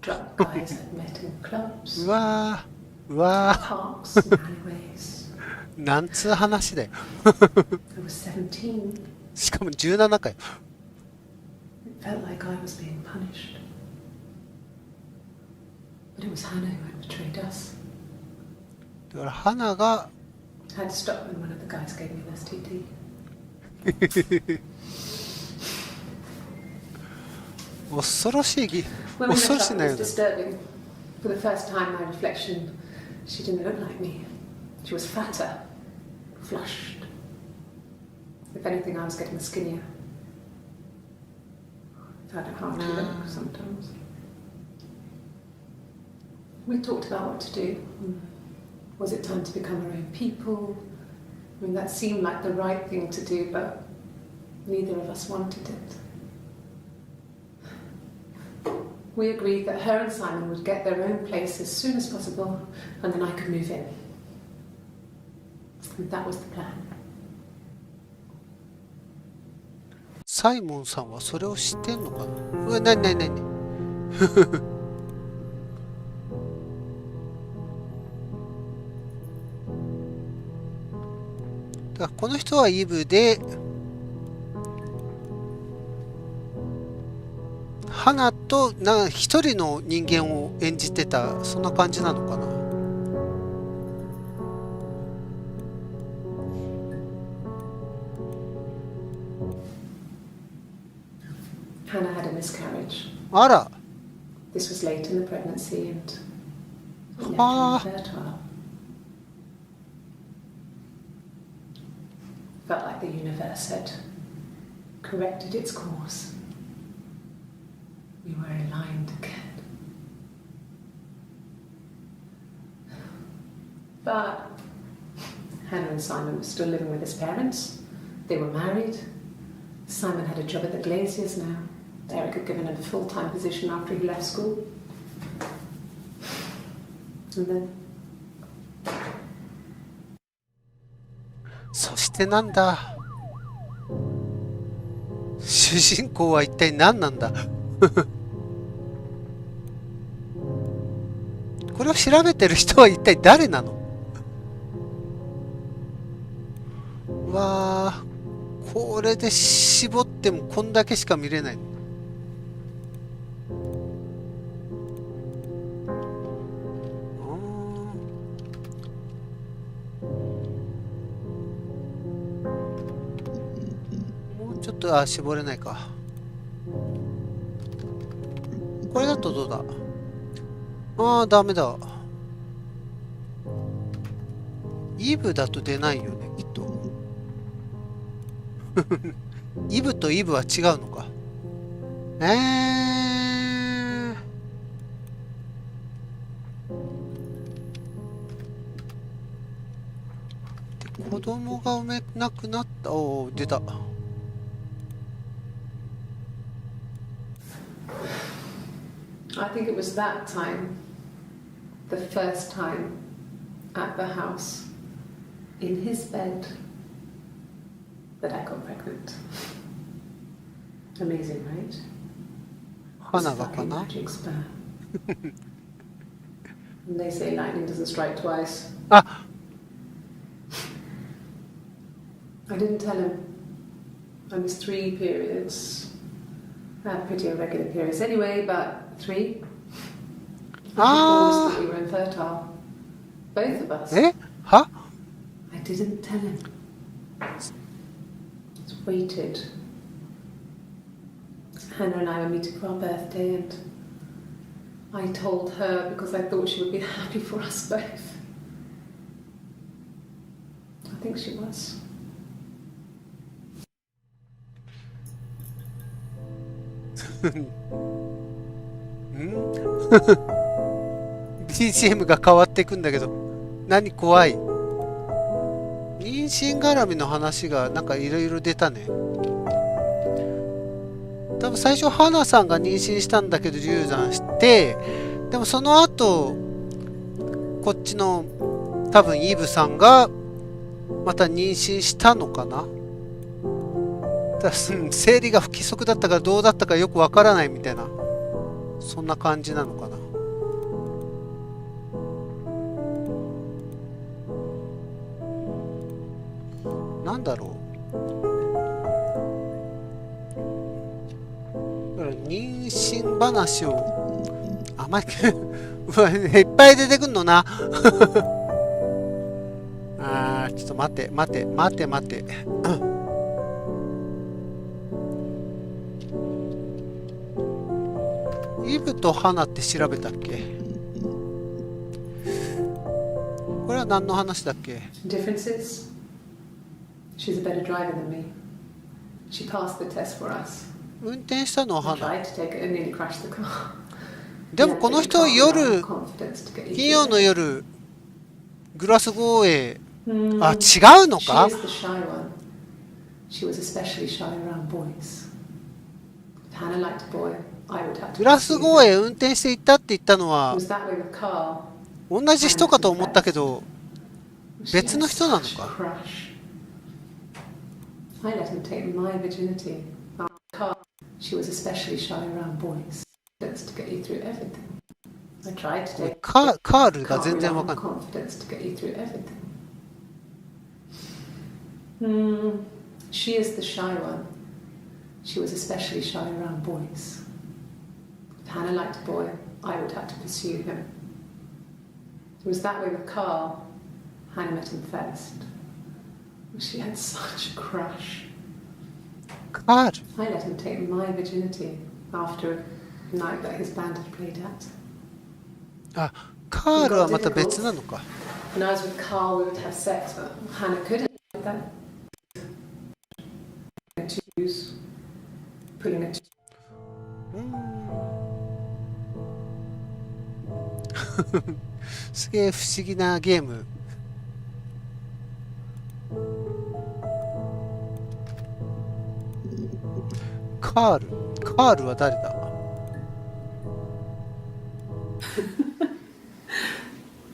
Drunk guys I'd met in clubs, うわー、うわ parks, and alleyways. ー、なんつう話だよ。 I was 17. しかも17かよ。 It felt like I was being punished. But it was Hannah who had betrayed us. だから花が I had to stop when one of the guys gave me an STD. 恐ろしい When we 恐 met ろしい up, な it よ was ね。 disturbing. For the first time, my reflection, she didn't look like me. She was fatter, flushed. If anything, I was getting skinnier. I found it hard to look sometimes. We talked about what to do. Was it time to become our own people? I mean, that seemed like the right thing to do, but neither of us wanted it. We agreed that her and Simon would get their own place as soon as possible, and then I could move in. And that was the plan. サイモンさんはそれを知ってんのかな。うわ、なになになに。だからこの人はイブで、花と一人の人間を演じてた、そんな感じなのかな。Hannah had a miscarriage. あら。 This was late in the pregnancy and it left Ah. her infertile. Felt like the universe had corrected its course. We were aligned again. But Hannah and Simon were still living with his parents. They were married. Simon had a job at the Glaziers now. Eric had given him a full-time position after he left school. And then... そしてなんだ。主人公は一体何なんだ。これを調べてる人は一体誰なの。わあ、これで絞ってもこんだけしか見れない。もうちょっと絞れないか。これだとどうだ。ダメだ。イブだと出ないよね、きっと。イブとイブは違うのか。子供が産めなくなった。おお、出た。I think it was that time, the first time at the house, in his bed, that I got pregnant. Amazing, right? 花がかな。 Magic spur. And they say lightning doesn't strike twice. あ、 I didn't tell him. I missed 3 periods. I had pretty irregular periods anyway, but 3. Ah. That we were infertile. Both of us. は I didn't tell him. Just waited. Hannah and I were meeting for our birthday, and I told her because I thought she would be happy for us both. I think she was. BGM が変わっていくんだけど、何怖い。妊娠絡みの話がなんかいろいろ出たね。多分最初花さんが妊娠したんだけど流産して、でもその後こっちの多分イブさんがまた妊娠したのかな。だ生理が不規則だったかどうだったかよくわからないみたいな、そんな感じなのかな。なんだろう。だから妊娠話をあまりいっぱい出てくんのな。ちょっと待て。イブと花って調べたっけ？これは何の話だっけ？ Differences? She's a better driver than me. She passed the test for us. 運転したのは I 花。 tried to take it and nearly crashed the car. でもこの人夜、金曜の夜、グラスゴーへ、違うの She か？ is the shy one. She was especially shy around boys. If Hannah liked a boy, I would have to. グラスゴーへ運転して行ったって言ったの It は was that way with Carl. 同じ人かと思ったけど、 She 別 had の人なの such a か？ crush. I let him take my virginity. Carl, she was especially shy around boys. That's to get you through everything. I tried to take カールが Can't 全然 rely わか on んない。 confidence to get you through everything. She is the shy one. She was especially shy around boys. If Hannah liked a boy, I would have to pursue him. It was that way with Carl. Hannah met him first. She had such a crush. カール。 I let him take my virginity after a night that his band had played at. あ、カールはまた別なのか。 When I was with Carl, we would have sex, but Hannah couldn't do that. Pulling a tube. すげえ不思議なゲーム。カールは誰だ？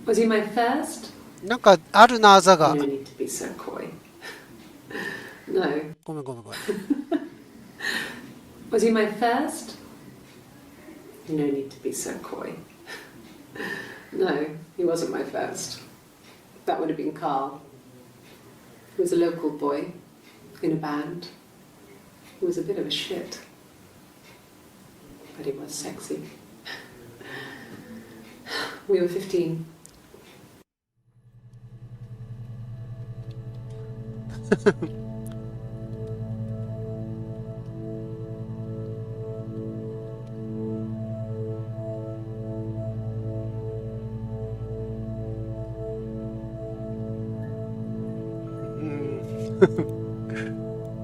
Was he my first? なんかあるな、あざが。 No need to be so coy. No. ごめん。 Was he my first? No need to be so coy. No, he wasn't my first. That would have been Carl. He was a local boy in a band. He was a bit of a shit. But he was sexy. We were 15.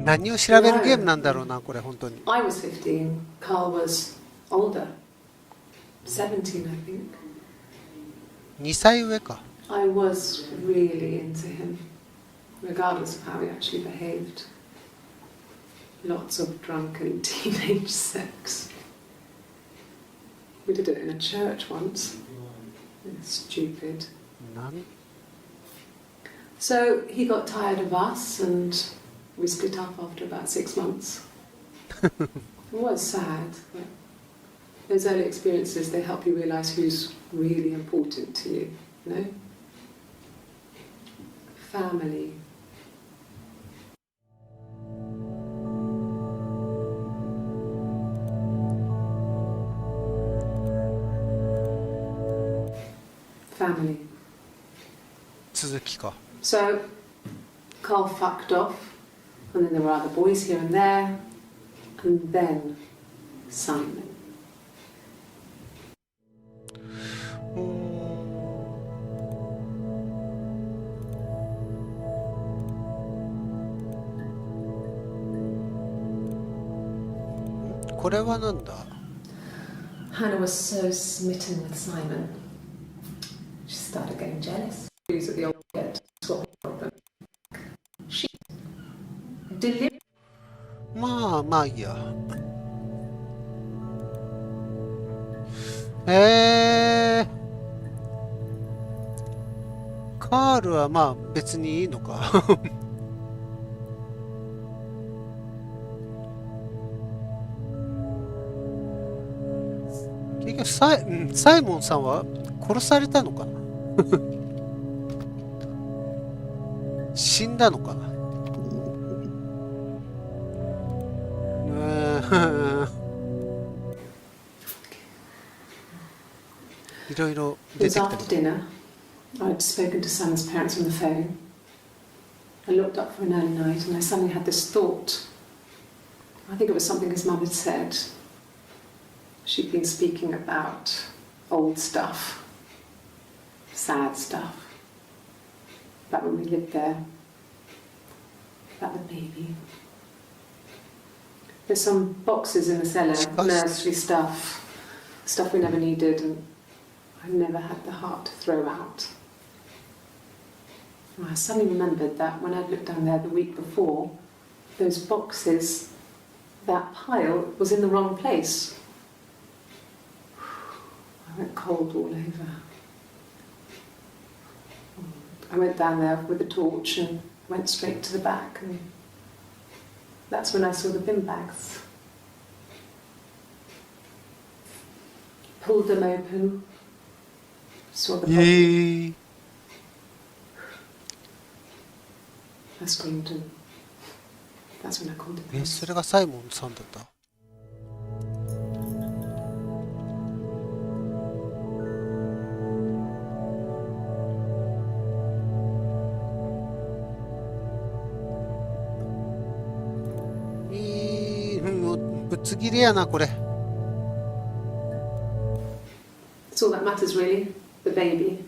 何を調べるゲームなんだろうな、これ本当に。 I was 15. Carl was older. 17, I think. 2歳上か。 I was really into him, regardless of how he actually behaved. Lots of drunken teenage sex. We did it in a church once. Stupid. 何？ So he got tired of us and we split up after about 6 months. It was sad, but those early experiences, they help you realise who's really important to you, you know? Family. Family. 続きか。 So, Carl fucked off, and then there were other boys here and there, and then Simon. これはなんだ？ Hannah was so smitten with Simon. She started getting jealous. Views of the old get swap problem. She deliberately まあいいや。カールはまあ別にいいのか。結局サイモンさんは殺されたのかな。死んだのかな。いろいろ It 出 was てきた after けど。 dinner. I'd spoken to Simon's parents on the phone. I looked up for an early night and I suddenly had this thought. I think it was something his mum had said. She'd been speaking about old stuff, sad stuff, about when we lived there, about the baby. There's some boxes in the cellar, nursery stuff we never needed and I never had the heart to throw out. And I suddenly remembered that when I'd looked down there the week before, those boxes, that pile was in the wrong place. I went cold all over. I went down there with the torch and went straight to the back and that's when I saw the bin bags. Pulled them open, saw the body. I screamed and that's when I called it. それがサイモンさんだった。ぶつ切れやなこれ。 That's all that matters, really. The baby.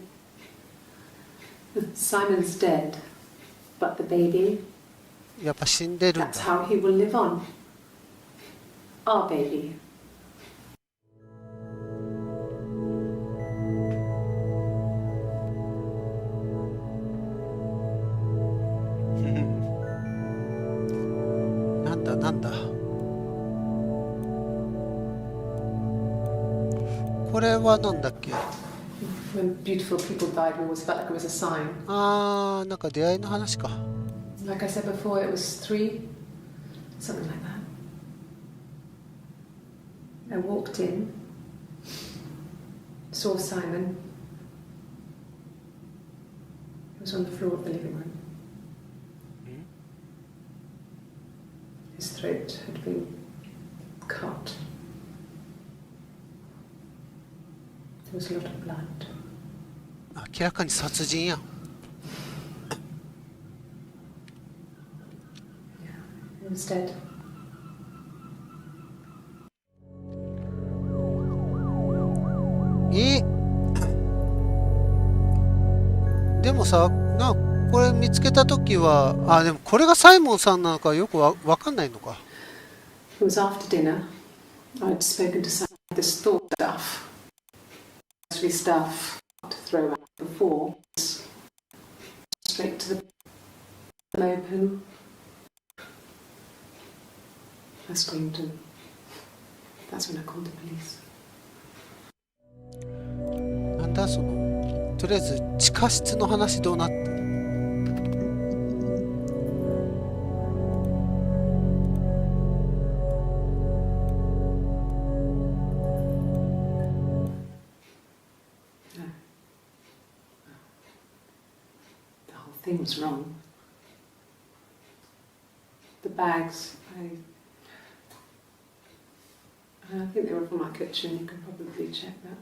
Simon's dead, but the baby, やっぱ死んでるん that's だ。 how he will live on. Our baby. なんだなんだ。これはなんだっけ。 When beautiful people died, we always felt like it was a sign. あー、なんか出会いの話か。 Like I said before, it was 3, something like that. I walked in, saw Simon. He was on the floor of the living room. His throat had been cut. There was a lot of blood. 明らかに殺人やん。 He was dead. でもさ、これ見つけたときは、でもこれがサイモンさんなのかよくわかんないのか。 It was after dinner. I'd spoken to Simon about this thought stuff. Actually stuff to throw out before. Straight to the open. I screamed and that's when I called the police. なんだその、とりあえず地下室の話どうなって。 The whole thing was wrong. The bags, I think they were from our kitchen. You could probably check that.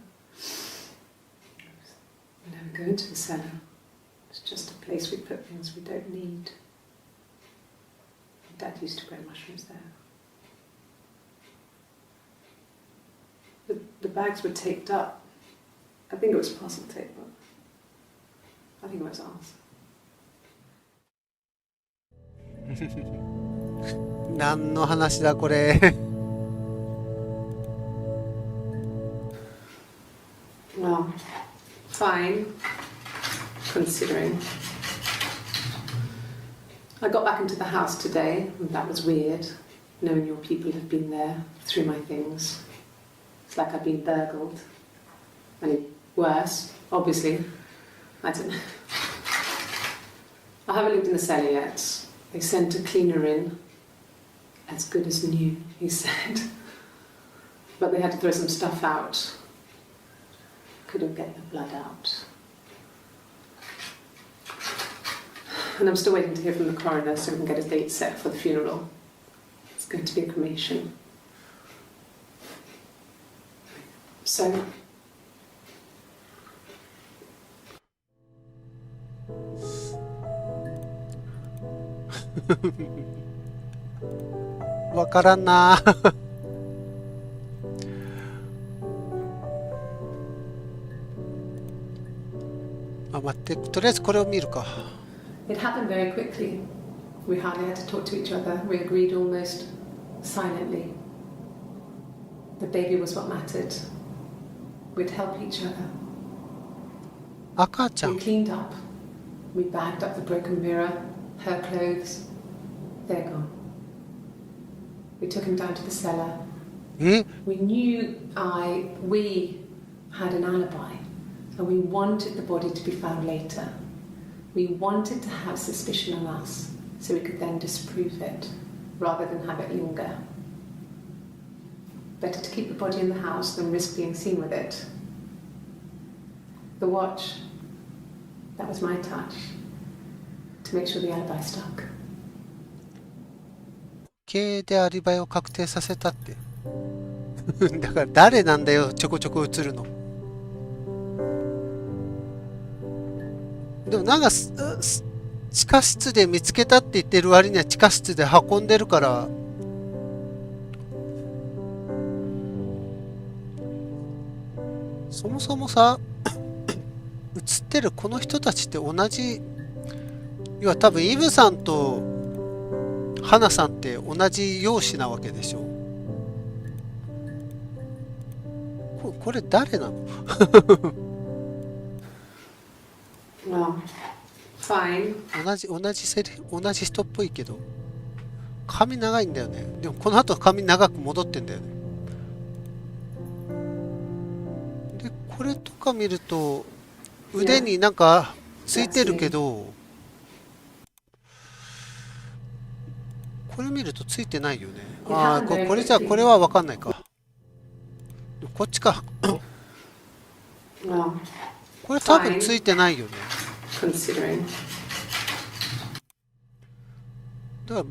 We never go into the cellar. It's just a place we put things we don't need. Dad used to grow mushrooms there. The bags were taped up. I think it was parcel tape, but I think it was ours. 何の話だこれ。 Well, fine, considering. I got back into the house today, and that was weird, knowing your people have been there through my things. It's like I've been burgled. I mean, worse, obviously. I don't know. I haven't lived in the cellar yet. They sent a cleaner in, as good as new, he said. But they had to throw some stuff out. Couldn't get the blood out. And I'm still waiting to hear from the coroner so we can get a date set for the funeral. It's going to be a cremation. So,わからんな。待って、とりあえずこれを見るか。 it happened very quickly. We hardly had to talk to each other. We agreed almost silently. The baby was what mattered. We'd help each other. 赤ちゃ We ん。 cleaned up. We bagged up the broken mirror, her clothes. They're gone. We took him down to the cellar. え、 We knew we had an alibi, and we wanted the body to be found later. We wanted to have suspicion on us, so we could then disprove it, rather than have it linger. Better to keep the body in the house than risk being seen with it. The watch, that was my touch, to make sure the alibi stuck. 経営でアリバイを確定させたって。だから誰なんだよ、ちょこちょこ映るの。でもなんか地下室で見つけたって言ってる割には地下室で運んでるから、そもそもさ、映ってるこの人たちって同じ、要は多分イブさんと花さんって同じ容姿なわけでしょ。これ誰なの？ Well, fine. 同じ人っぽいけど髪長いんだよね。でもこの後髪長く戻ってんだよね。でこれとか見ると腕になんかついてるけど、これ見るとついてないよね。ああ、これじゃこれは分かんないか。こっちか。Well, これ多分ついてないよね。 considering. だから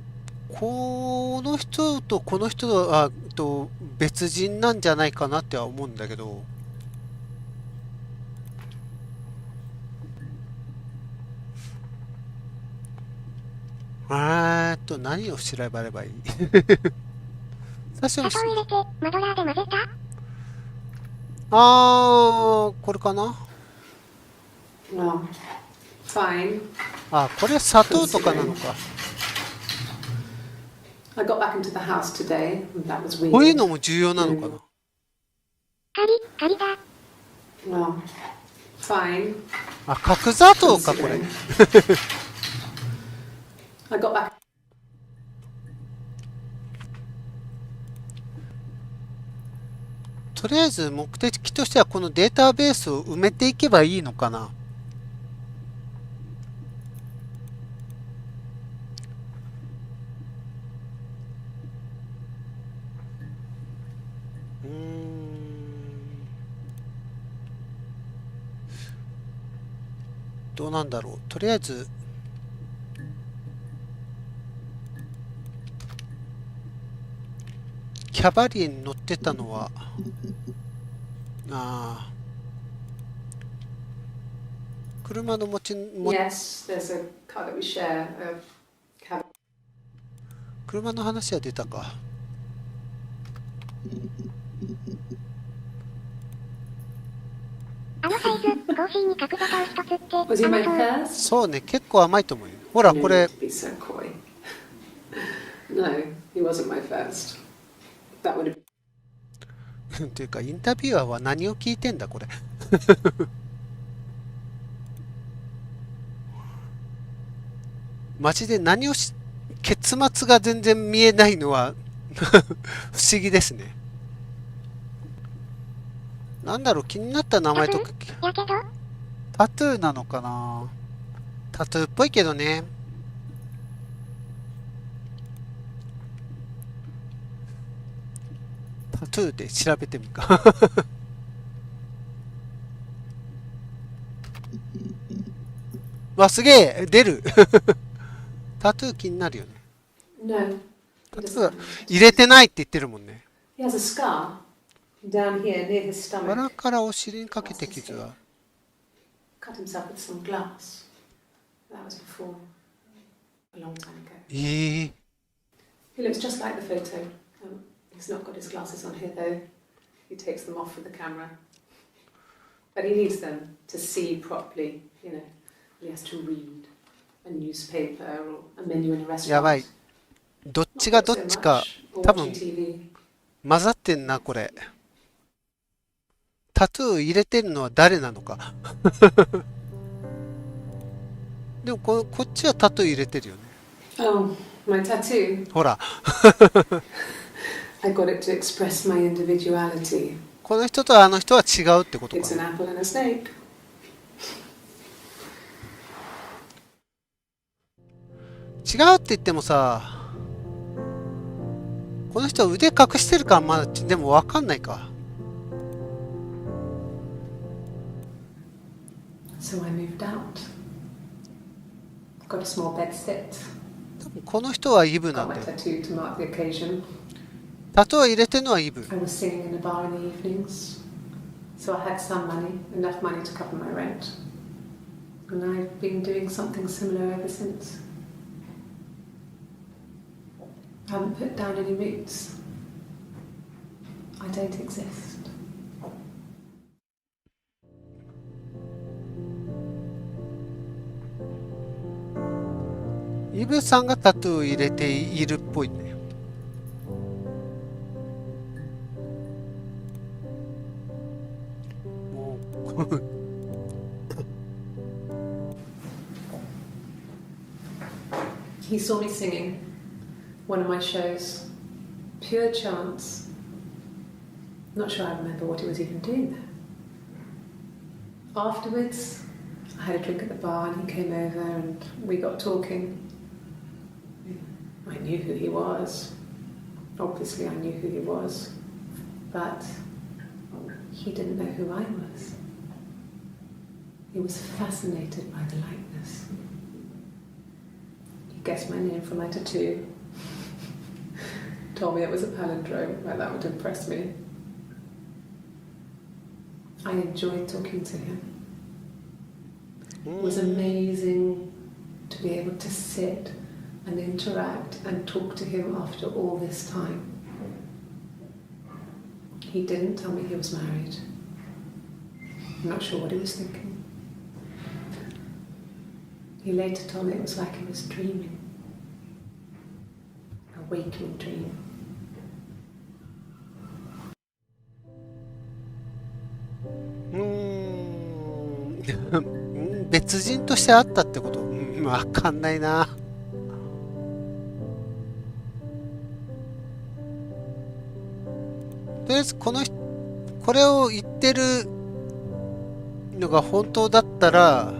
この人とこの人と別人なんじゃないかなっては思うんだけど。何を調べればいい？最初に砂糖入れて、マドラーで混ぜた？これかな。 Well, fine. これ砂糖とかなのか。 I got back into the house today, and that was weird. こういうのも重要なのかな。カリだ。Well, fine. 角砂糖かこれ。 I got back. とりあえず目的としてはこのデータベースを埋めていけばいいのかな。どうなんだろう。とりあえずキャバリーに乗ってたのは車のYes, there's a car that we share. A cab. 車の話は出たか。あのサイズ、コーヒーに角砂糖一つって Was he my 甘そう。 first? そうね、結構甘いと思うよ。ほらこれ Be so coy. No, he wasn't my first. That would have. っていうかインタビュアーは何を聞いてんだこれ。マジで結末が全然見えないのは不思議ですね。なんだろう、気になった名前とか。やけど、タトゥーなのかな。タトゥーっぽいけどね。タトゥーで調べてみるか。わ、すげえ出る。タトゥー気になるよね。 No. タトゥーは入れてないって言ってるもんね。 He has a scar down here near his 腹 stomach. からお尻にかけて傷が。 Cut himself with some glass. That was before. A long time ago. He looks just like the photo. He's not got his glasses on here though. He takes them off with the camera. But he needs them to see properly, you know. He has to read a newspaper or a menu in a restaurant. やばい。どっちがどっちか多分混ざってんなこれ。タトゥー入れてるのは誰なのか。でもこっちはタトゥー入れてるよね。Oh, my tattoo. ほら。I got it to express my individuality. この人とあの人は違うってことか It's an な。 apple and a snake. 違うって言ってもさ、この人は腕隠してるからまだでも分かんないか。 So I moved out. Got a small bed sit. 多分この人はイブな Got ん my だよ。 tattoo to mark the occasion. タトゥー入れてるのはイブ。 I was singing in a bar in the evenings. So I had some money, enough money to cover my rent. And I've been doing something similar ever since. I haven't put down any roots. I don't exist. ブさんがタトゥーを入れているっぽいね。もうHe saw me singing one of my shows, pure chance. Not sure I remember what he was even doing there. Afterwards, I had a drink at the bar and he came over and we got talking. I knew who he was. Obviously I knew who he was, but he didn't know who I was. He was fascinated by the likeness. He guessed my name from my tattoo. Told me it was a palindrome, like that would impress me. I enjoyed talking to him. It was amazing to be able to sit and interact and talk to him after all this time. He didn't tell me he was married. I'm not sure what he was thinking. He later told me it was like he was dreaming. A waking dream. 別人としてあったってこと？わかんないな。とりあえずこれを言ってるのが本当だったら、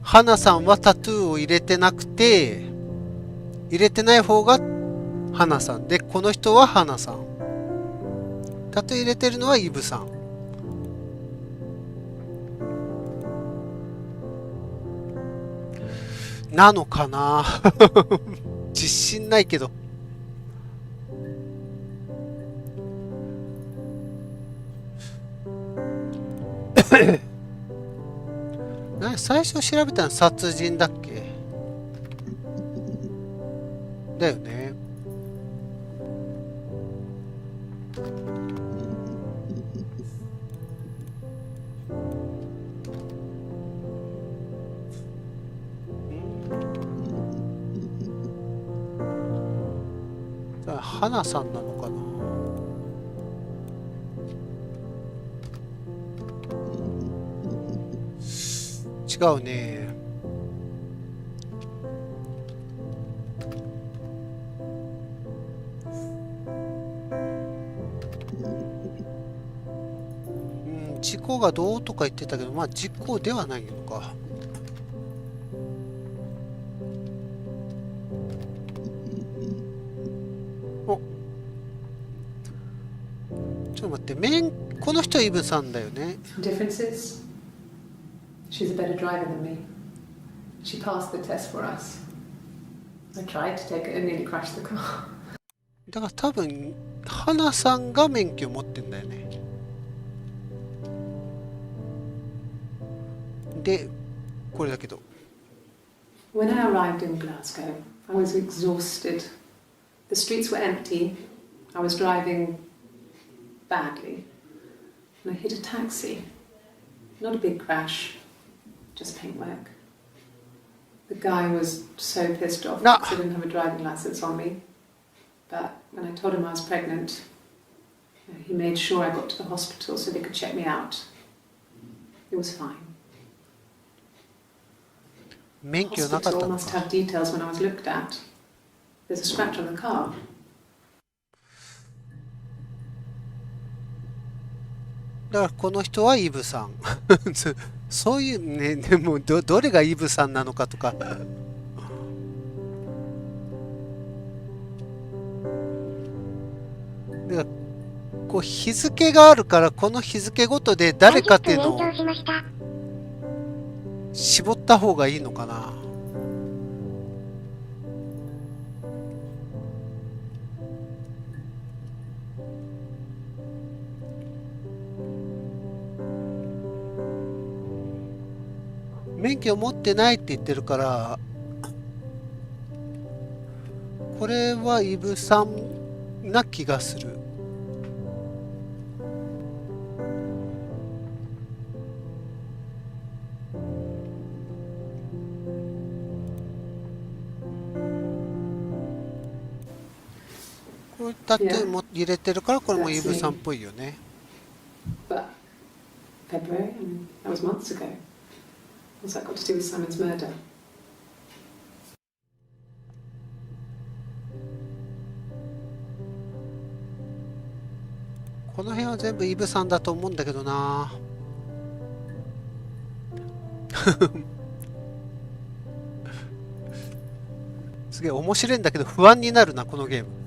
花さんはタトゥーを入れてなくて、入れてない方が花さんで、この人は花さん。タトゥー入れてるのはイブさん。なのかな自信ないけど。最初調べたの殺人だっけ？だよね。花さんなのかな。違うね。事故がどうとか言ってたけど、まあ事故ではないのか。ちょっと待って、この人はイブさんだよね。Differences? She's a better driver than me. She passed the test for us. I tried to take it and nearly crashed the car. だから多分、花さんが免許持ってんだよね。で、これだけど。When I arrived in Glasgow, I was exhausted. The streets were empty. I was driving badly. And I hit a taxi. Not a big crash, just paintwork. The guy was so pissed off because I didn't have a driving license on me. But when I told him I was pregnant, he made sure I got to the hospital so they could check me out. It was fine. 免許なかった Hospital の must か。 have details when I was looked at. There's a scratch on the car. だからこの人はイブさん。そういうね、でもどれがイブさんなのかとか。だからこう日付があるから、この日付ごとで誰かっていうのを絞った方がいいのかな。免許持ってないって言ってるから、これはイブさんな気がする。これタトゥーも入れてるからこれもイブさんっぽいよね。 But February, I mean, that was months ago. What's that got to do with Simon's murder? この辺は全部イブさんだと思うんだけどな。すげえ面白いんだけど不安になるなこのゲーム。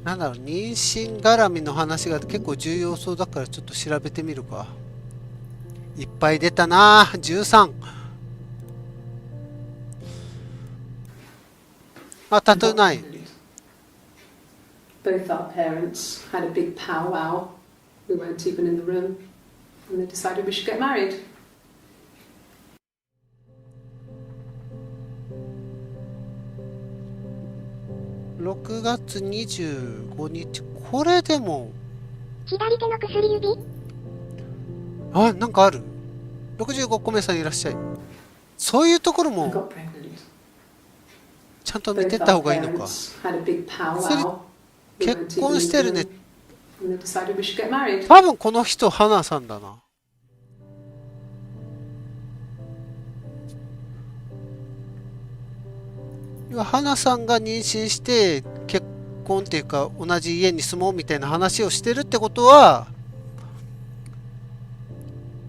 なんだろう、妊娠絡みの話が結構重要そうだからちょっと調べてみるか。いっぱい出たな。13。あ、タトゥーない。Both our parents had a big powwow. We weren't even in the room, and they decided we should get married. 6月25日。これでも左手の薬指。あ、なんかある。65個目さんいらっしゃい。そういうところ I も got pregnant. ちゃんと見 Both てった our 方がいいのか。 parents had a big powwow. We weren't 結 even 婚 in して the るね。 room, and they decided we should get married. 多分この人花さんだな。要は花さんが妊娠して結婚っていうか同じ家に住もうみたいな話をしてるってことは、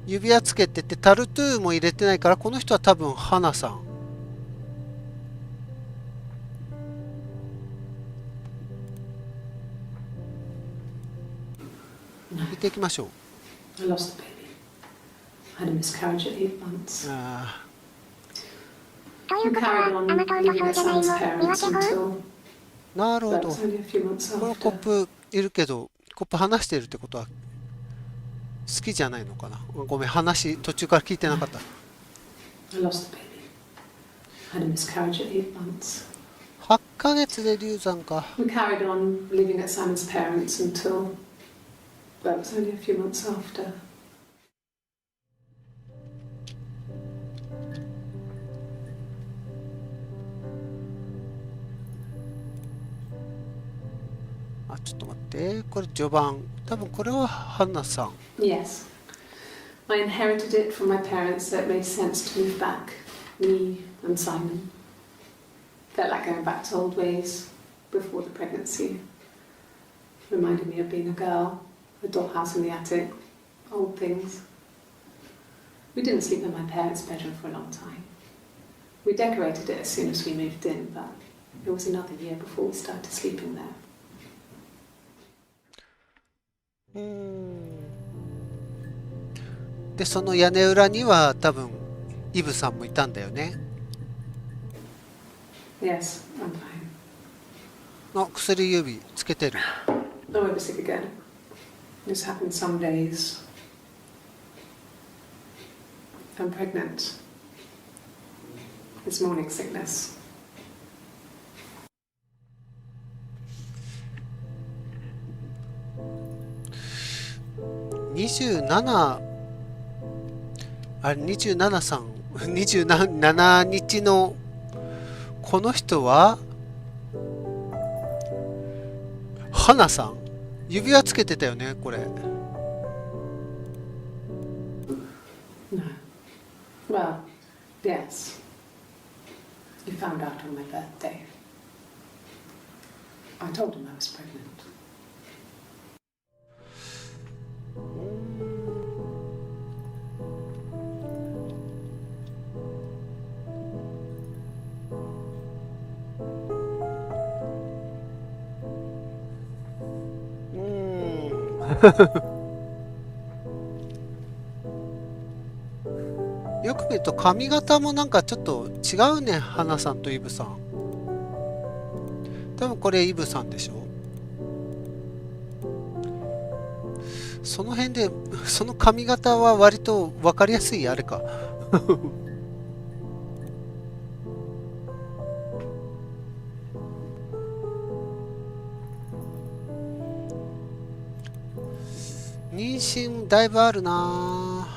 指輪つけててタルトゥーも入れてないから、この人は多分花さん。見ていきましょう。 I lost the baby. I had a miscarriage at 8 months. あとい We うことは、 carried あ on の通り living の at そうじゃない Simon's も見 parents 分け法。 until ー、なるほ that ど。 was only a few months このコッ after. プいるけど、コップ離してるってことは好きじゃないのかな。ごめん、話途中から聞いてなかった。 I lost the baby. I had a miscarriage at 8 months. 8ヶ月で流産か。 We carried on living at Simon's parents until that was only a few months after. あ、ちょっと待って。これ序盤。多分これは花さん。 Yes. I inherited it from my parents, so it made sense to move back. Me and Simon. Felt like going back to old ways before the pregnancy. Reminded me of being a girl, a dollhouse in the attic, old things. We didn't sleep in my parents' bedroom for a long time. We decorated it as soon as we moved in, but it was another year before we started sleeping there. で、その屋根裏には多分イブさんもいたんだよね。 Yes, I'm fine. の薬指つけてる。 I'm ever sick again. This happens some days. I'm pregnant. It's morning sickness. 27、あれ27さん、27日のこの人は花さん、指輪つけてたよね、これ。 No. Well, yes. He found out on my birthday. I told him I was pregnant. よく見ると髪型もなんかちょっと違うね、花さんとイブさん。多分これイブさんでしょ。その辺でその髪型は割と分かりやすいあれか。妊娠だいぶあるな。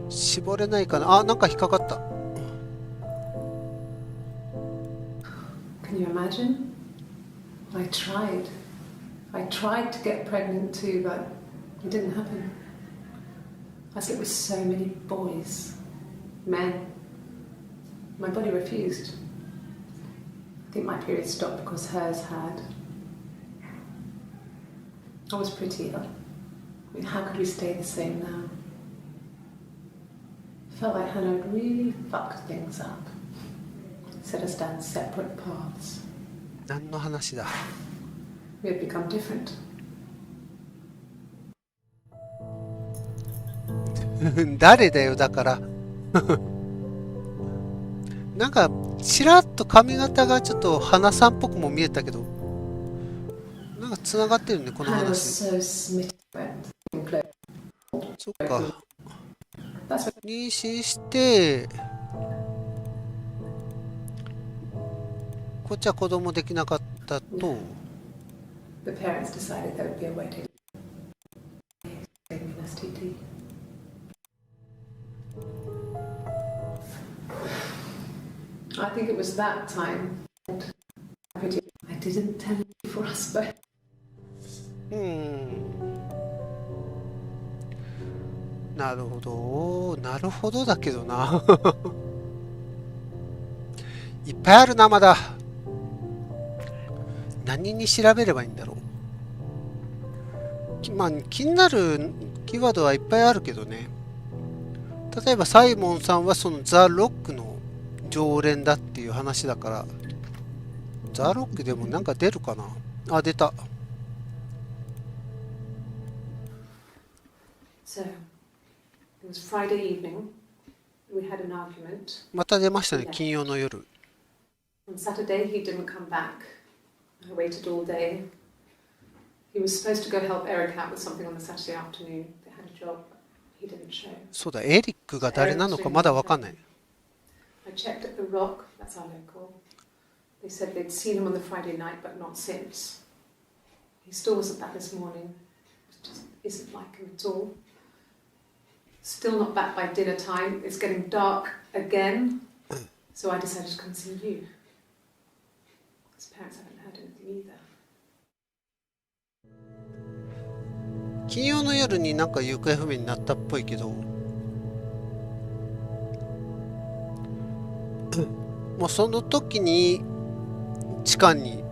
絞れないかな。あ、なんか引っかかった。Can you imagine? I tried. I tried to get pregnant too, but it didn't happen. I slept with so many boys, men. My body refused. I think my period stopped because hers had. I was pretty ill. I mean, how could we stay the same now? Felt like Hannah had really fucked things up. Set us down separate paths. 何の話だ。We had become different. 誰だよ、だから。なんかちらっと髪型がちょっと花さんっぽくも見えたけど、なんかつながってるね、この Hannah was 話。 so smitten. そっか。妊娠してこっちは子供できなかったと。 The parents decided there would be a way to save an STD. I think it was that time. I didn't tell you for us, but なるほど、なるほどだけどな。いっぱいあるな、まだ。何に調べればいいんだろう。まあ、気になるキーワードはいっぱいあるけどね。例えばサイモンさんはそのザ・ロックの常連だっていう話だから、ザ・ロックでもなんか出るかな。あ、出た。 so it was Friday evening. We had an argument. また出ましたね、金曜の夜。 On Saturday, he didn't come back. I waited all day. He was supposed to go help Eric out with something on the Saturday afternoon. They had a job. He didn't show. そうだ、エリックが誰なのかまだわかんない。 I checked at the Rock, that's our local. They said they'd seen him on the Friday night, but not since. He still wasn't back this morning. It just isn't like him at all. Still not back by dinner time. It's getting dark again. So I decided to come see you. His parents haven't heard anything either. 金曜の夜になんか行方不明になったっぽいけど、もうその時に地下に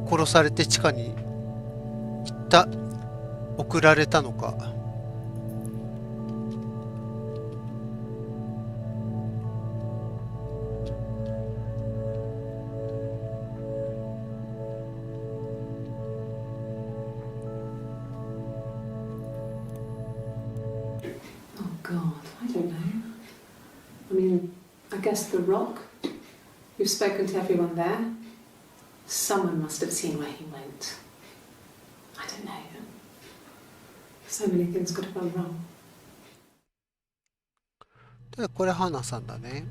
殺されて地下に行った送られたのか。God, I don't know. I mean, I guess the Rock. We've spoken to everyone there. Someone must have seen where he went. I don't know. So many things could have gone wrong. でこれ花さんだね。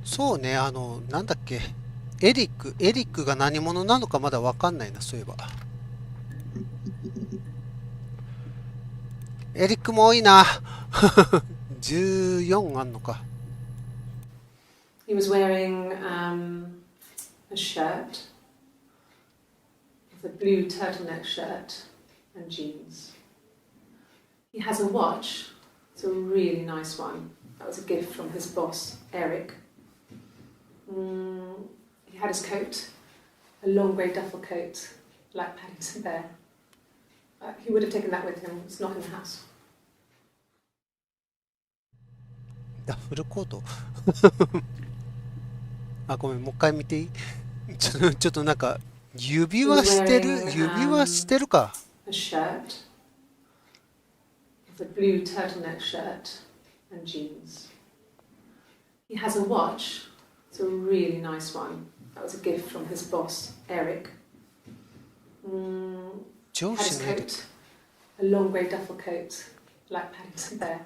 そうね、なんだっけ、エリックが何者なのかまだわかんないな、そういえば。エリックも多いな。14あんのか。He was wearing a shirt, a blue turtleneck shirt and jeans. He has a watch. It's a really nice one. That was a gift from his boss, Eric. He had his coat, a long grey duffel coat, like Paddington Bear. He would have taken that with him. It's not in the house. ダッフルコート。あ、ごめん、もう一回見ていい？ちょっとなんか指輪してるか。A shirt, a blue turtleneck shirt and jeans. He has a watch. It's a really nice one. That was a gift from his boss, Eric. 上 Had 司 his のエリック。 coat, a long grey duffel coat, like Paddy wasn't there.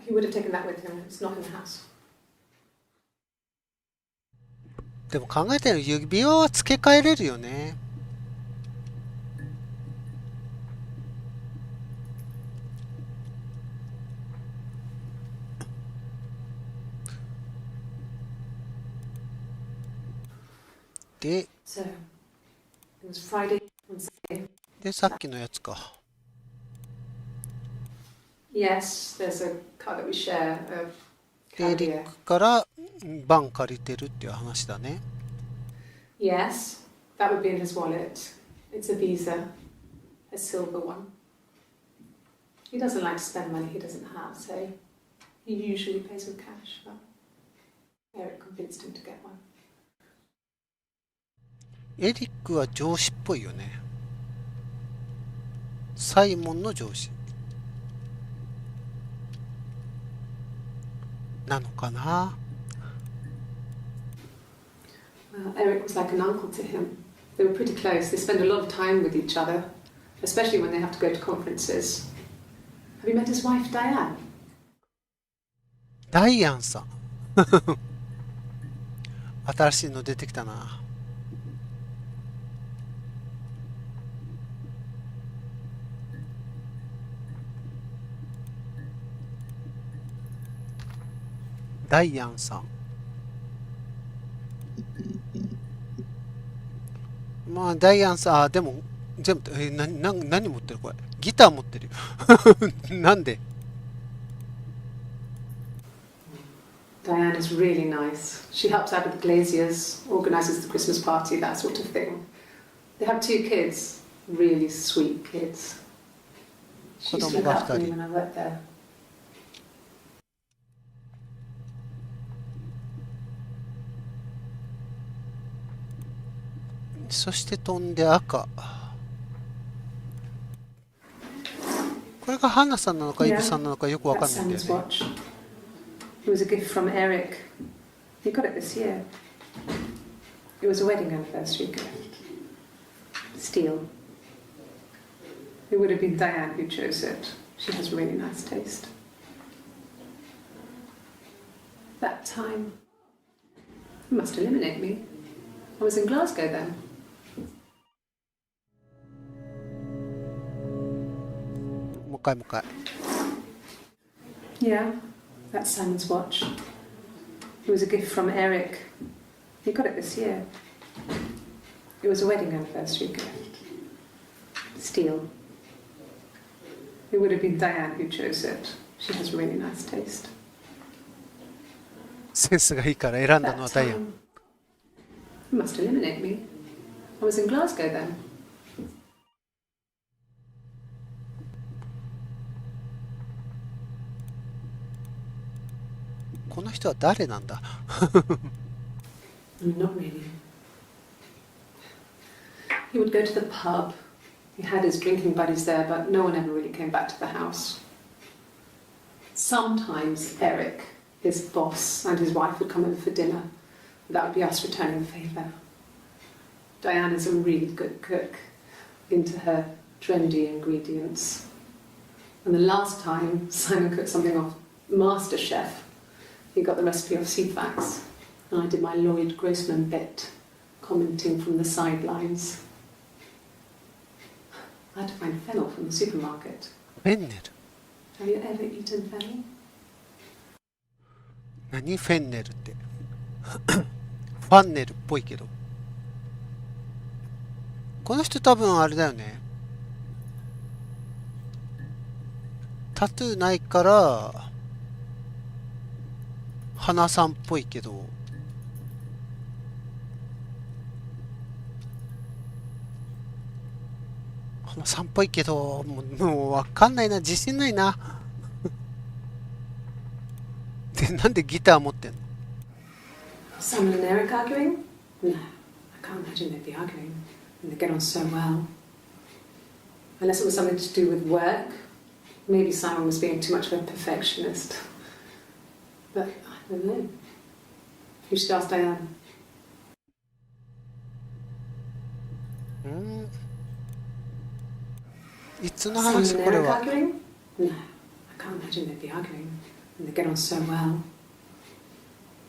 He would have taken that with him. It's not in the house. でも考えたら指輪は付け替えれるよね。で、So, it was Friday and Saturday. で、さっきのやつか。Yes, there's a car that we share, a で、リ Carrier. ックからバン借りてるっていう話だね。Yes, that would be in his wallet. It's a Visa, a silver one. He doesn't like to spend money he doesn't have, so he usually pays with cash, but Eric convinced him to get one. エリックは上司っぽいよね。サイモンの上司なのかな。Well, Eric was like an uncle to him. They were pretty close. They spend a lot of time with each other, especially when they have to go to conferences. Have you met his wife, Diane? ダイアンさん新しいの出てきたな。ダイアンさん。まあダイアンさん、でも全部何持ってるこれ。ギター持ってるよなんで。 Diane is really nice. She helps out with the glaziers, organises the Christmas party, that sort of thing. They have 2 kids, really sweet kids. She used to look after me when I worked there. そして飛んで赤。これが花さんなのかイブさんなのかよくわかんないんだよ That's ね。 Sam's watch. It was a gift from Eric. He got it this year. It was a wedding anniversary gift. Steel. It would have been Diane who chose it. She has really nice taste. That time, you must eliminate me. I was in Glasgow then. もう一回もう一回。 Yeah, that's Simon's watch. It was a gift from Eric. He got it this year. It was a wedding anniversary gift. Steel. It would have been Diane who chose it. She has really nice taste. センスがいいから選んだの That はダイアン。 time, you must eliminate me. I was in Glasgow then. この人は誰なんだ Not really. He would go to the pub. He had his drinking buddies there, but no one ever really came back to the house. Sometimes Eric, his boss, and his wife would come over for dinner. That would be us returning the favour. Diane is a really good cook, into her trendy ingredients. And the last time Simon cooked something off MasterChef, he got the recipe off CFAX, and I did my Lloyd Grossman bit, commenting from the sidelines. I had to find fennel from the supermarket. フェンネル。 Have you ever eaten fennel? 何フェンネルってファンネルっぽいけど。この人多分あれだよね。タトゥーないから花さんっぽいけど。花さんっぽいけど、もうわかんないな。自信ないな。で、なんでギター持ってんの？ Simon and Eric arguing? No, I can't imagine they'd be arguing. And they get on so well. Unless it was something to do with work. Maybe Simon was being too much of a perfectionist. But I don't know. You should ask Diane. いつの Simon 話 and これ Eric は？ arguing? No, I can't imagine they'd be arguing. And they get on so well.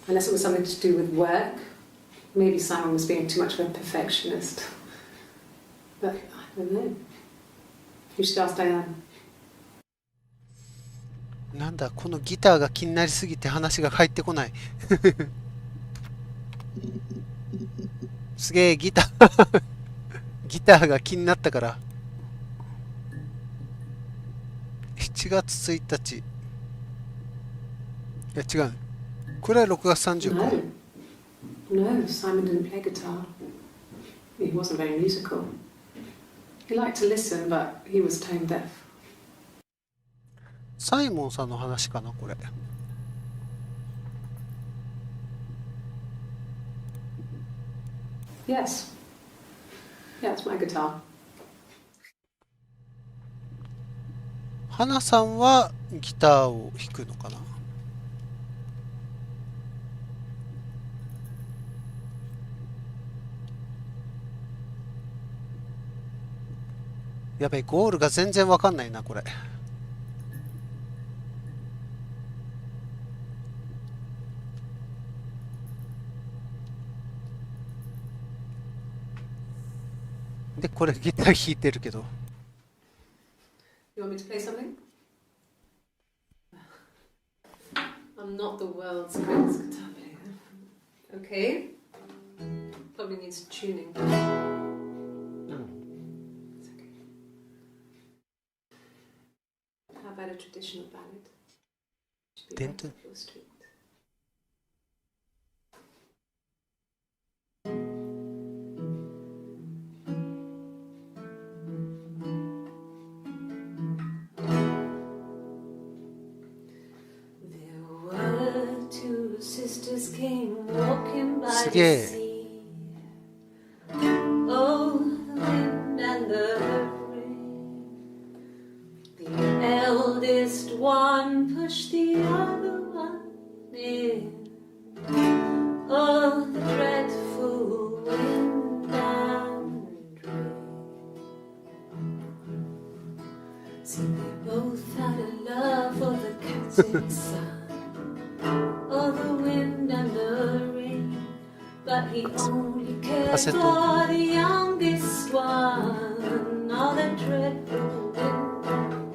Unless it was something to do with work. Maybe Simon was being too much of a perfectionist. But I don't know. You should ask Diane. なんだ、このギターが気になりすぎて話が入ってこない。すげえ、ギターギターが気になったから。7月1日。いや、違う。これは6月30日。No, Simon didn't play guitar. He wasn't very musical. He liked to listen, but he was tone deaf. サイモンさんの話かな、これ。Yes. Yeah, it's my guitar. 花さんはギターを弾くのかな。やべえ、ゴールが全然わかんないな、これ。で、これギター弾いてるけど。You want me to play something? I'm not the world's greatest guitar player. Okay. Probably needs tuning. It's okay. How about a traditional ballad? Should be right up your street. Sisters came walking by the sea. Oh, the wind and the rain. The eldest one pushed the other one in. Oh, the dreadful wind and rain. See, they both had a love for the captain's son. Oh, the wind and the rain, but he only cared for the youngest one. Oh, the dreadful wind and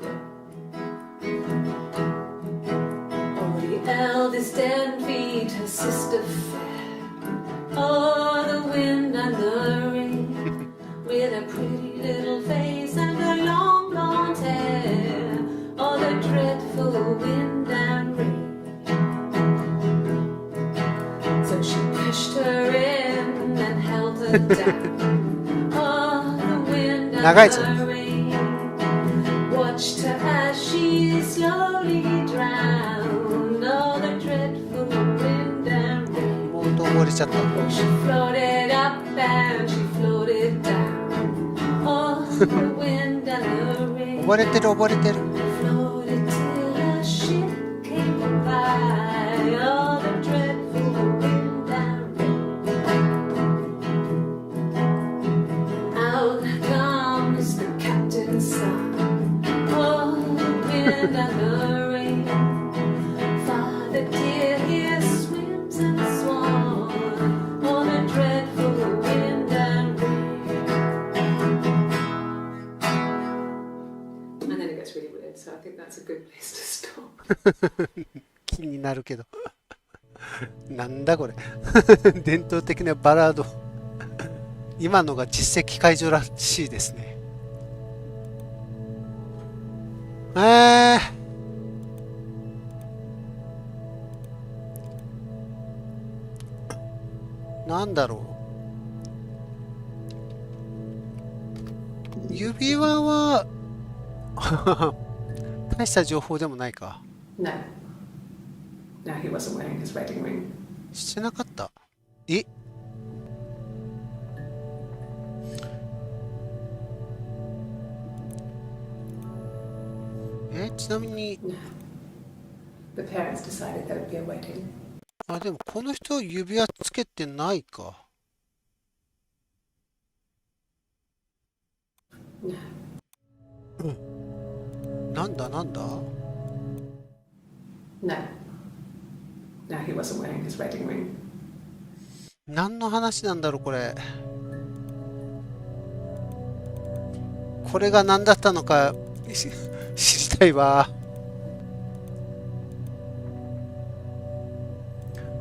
rain. Oh, the eldest envied her sister fair. Oh, the wind and the rain, with a pretty little face and a long blonde hair. Oh, the dreadful wind and rain. She pushed her in and held her down. Oh, the wind and the rain watched her as she slowly drowned. Oh, the dreadful wind and rain. Oh, she floated up and she floated down. Oh, the wind and the rain. Floated till a ship came by. Oh, the dreadful wind. And the rain, Father dear, here swims and swan. Oh, the dreadful wind and rain. And then it gets really weird, so I think that's a good place to stop. 気になるけど。なんだこれ。伝統的なバラード。今のが実績解除らしいですね。なんだろう。指輪は大した情報でもないか。No. No, he wasn't wearing his wedding ring. してなかった。ちなみに、The parents decided there would be a wedding. あ、でもこの人は指輪つけてないか。No. なんだなんだ No. No, he wasn't wearing his wedding ring. 何の話なんだろうこれ。これが何だったのか知りたいわ。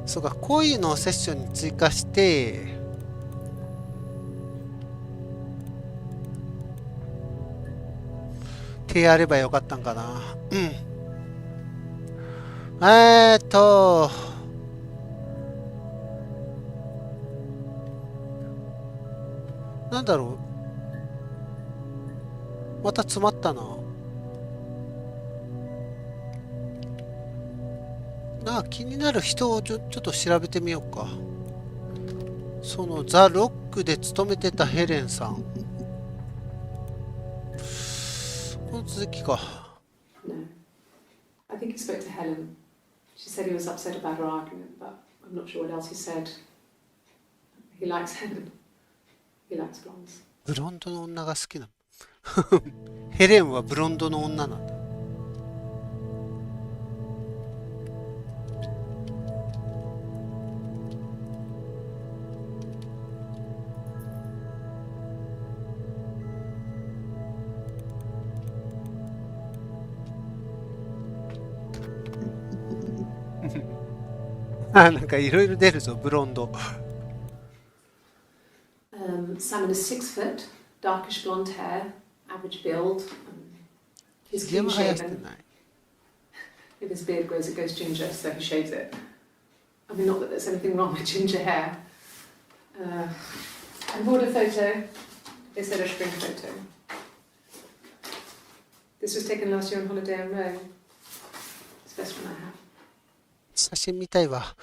そうか、こういうのをセッションに追加して手やればよかったんかな。うん。なんだろう。また詰まったな。気になる人をちょっと調べてみようか。そのザ・ロックで勤めてたヘレンさん。この続きか。No. I think he spoke to Helen. She said he was upset about her argument, but I'm not sure what else he said. He likes Helen. He likes blondes. ブロンドの女が好きなの。ヘレンはブロンドの女なんだ。なんかいろいろ出るぞ、ブロンド。Simon is 6 foot, darkish blonde hair, average build. He's clean shaven. If his beard grows, it goes ginger, so he shaves it. I mean, not that there's anything wrong with ginger hair. I bought a photo. They said I should bring a photo. This was taken last year on holiday in Rome. It's the best one I have. 写真見たいわ。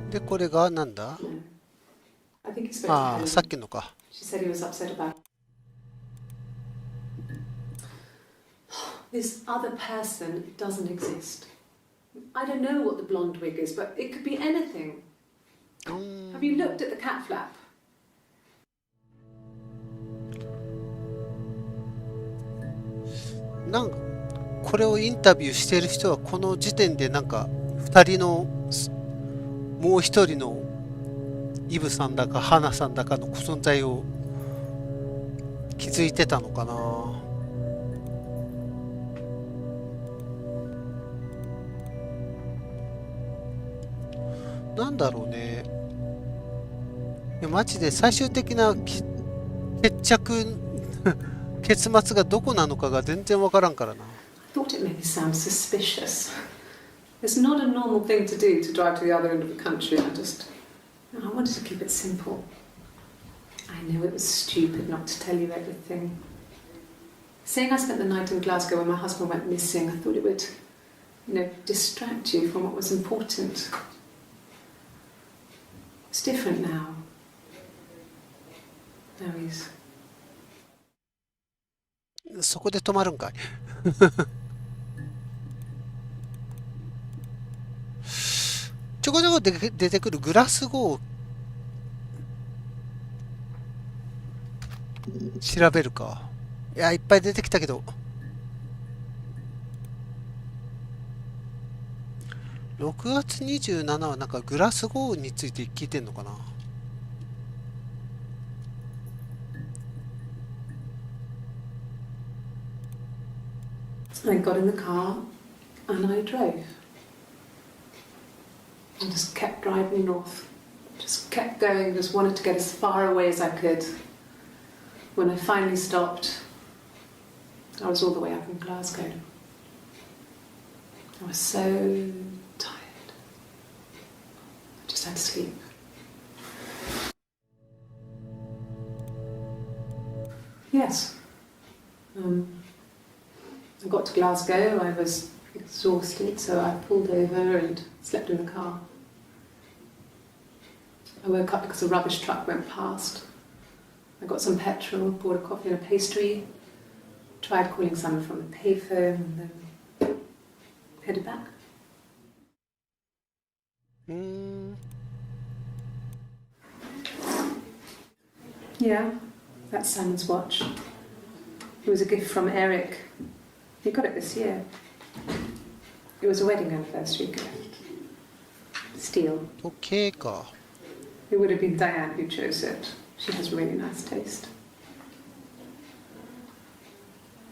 で、これがなんだ？ああ、さっきのか。This other person doesn't exist. I don't know what the blonde wig is, but it could be anything. Have you looked at the cat flap? なんかこれをインタビューしている人はこの時点でなんか2人のもう一人のイブさんだかハナさんだかの存在を気づいてたのかな。なんだろうね。いやマジで最終的な決着結末がどこなのかが全然わからんからな。I thought it made me sound suspicious. It's not a normal thing to do to drive to the other end of the country. I wanted to keep it simple. I know it was stupid not to tell you everything. Saying I spent the night in Glasgow when my husband went missing, I thought it would, distract you from what was important. It's different now. No, he's... そこで止まるんかい。ちょこちょこ出てくるグラスゴー調べるか。いや、いっぱい出てきたけど。6月27はなんかグラスゴーについて聞いてんのかな。I got in the car and I drove. I just kept driving north. Just kept going, just wanted to get as far away as I could. When I finally stopped, I was all the way up in Glasgow. I was so tired. I just had to sleep. Yes. I got to Glasgow, I was exhausted, so I pulled over and slept in the car. I woke up because a rubbish truck went past. I got some petrol, bought a coffee and a pastry, tried calling someone from the payphone, and then headed back. Yeah, That's Simon's watch. It was a gift from Eric. He got it this year. It was a wedding anniversary gift. Steel. 時計か。 It would have been Diane who chose it. She has really nice taste.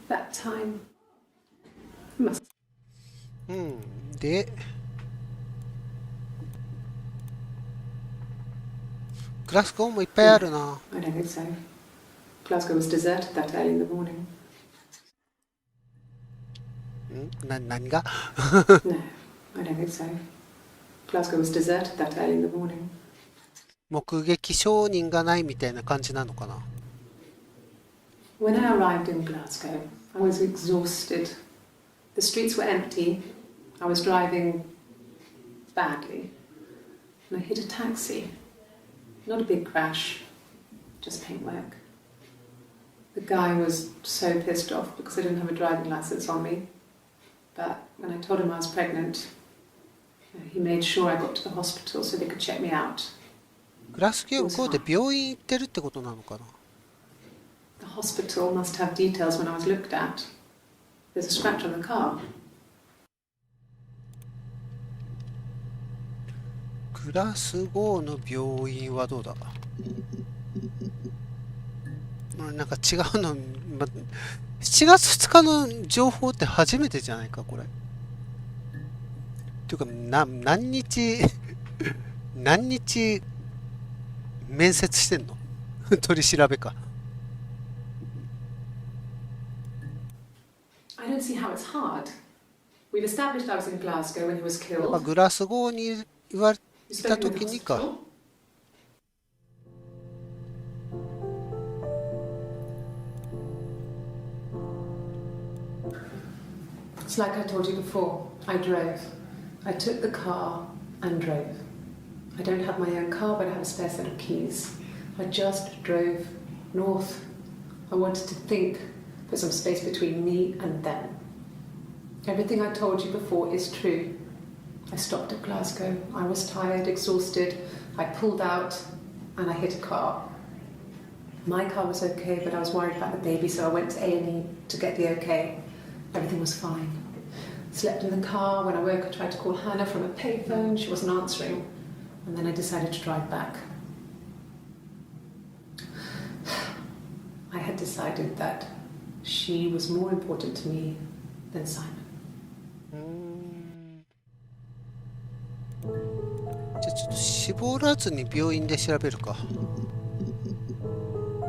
That time. Must. うん。で、グラスゴーもいっぱいあるな。I don't think so. Glasgow was deserted that early in the morning. 何が No, I don't think so. Glasgow was deserted that early in the morning. 目撃証人がないみたいな感じなのかな。 When I arrived in Glasgow, I was exhausted. The streets were empty. I was driving badly. And I hit a taxi. Not a big crash, just paintwork. The guy was so pissed off because I didn't have a driving license on me. But when I told him I was pregnant, he made sure I got to the hospital so they could check me out. グラスゴーで病院行ってるってことなのかな。 The hospital must have details when I was looked at. There's a scratch on the car. グラスゴーの病院はどうだ。なんか違うの、7月2日の情報って初めてじゃないかこれ。っていうか何日何日面接してんの取り調べか。 I don't see how it's hard. We've established I was in Glasgow when he was killed. グラスゴーに言われ You've た spoken 時 with the にか。 hospital? It's like I told you before. I drove. I took the car and drove. I don't have my own car, but I have a spare set of keys. I just drove north. I wanted to think, put some space between me and them. Everything I told you before is true. I stopped at Glasgow. I was tired, exhausted. I pulled out and I hit a car. My car was okay, but I was worried about the baby, so I went to A&E to get the okay. Everything was fine. Slept in the car. When I woke, I tried to call Hannah from a payphone. She wasn't answering. And then I decided to drive back. I had decided that she was more important to me than Simon. じゃあちょっと絞らずに病院で調べるか。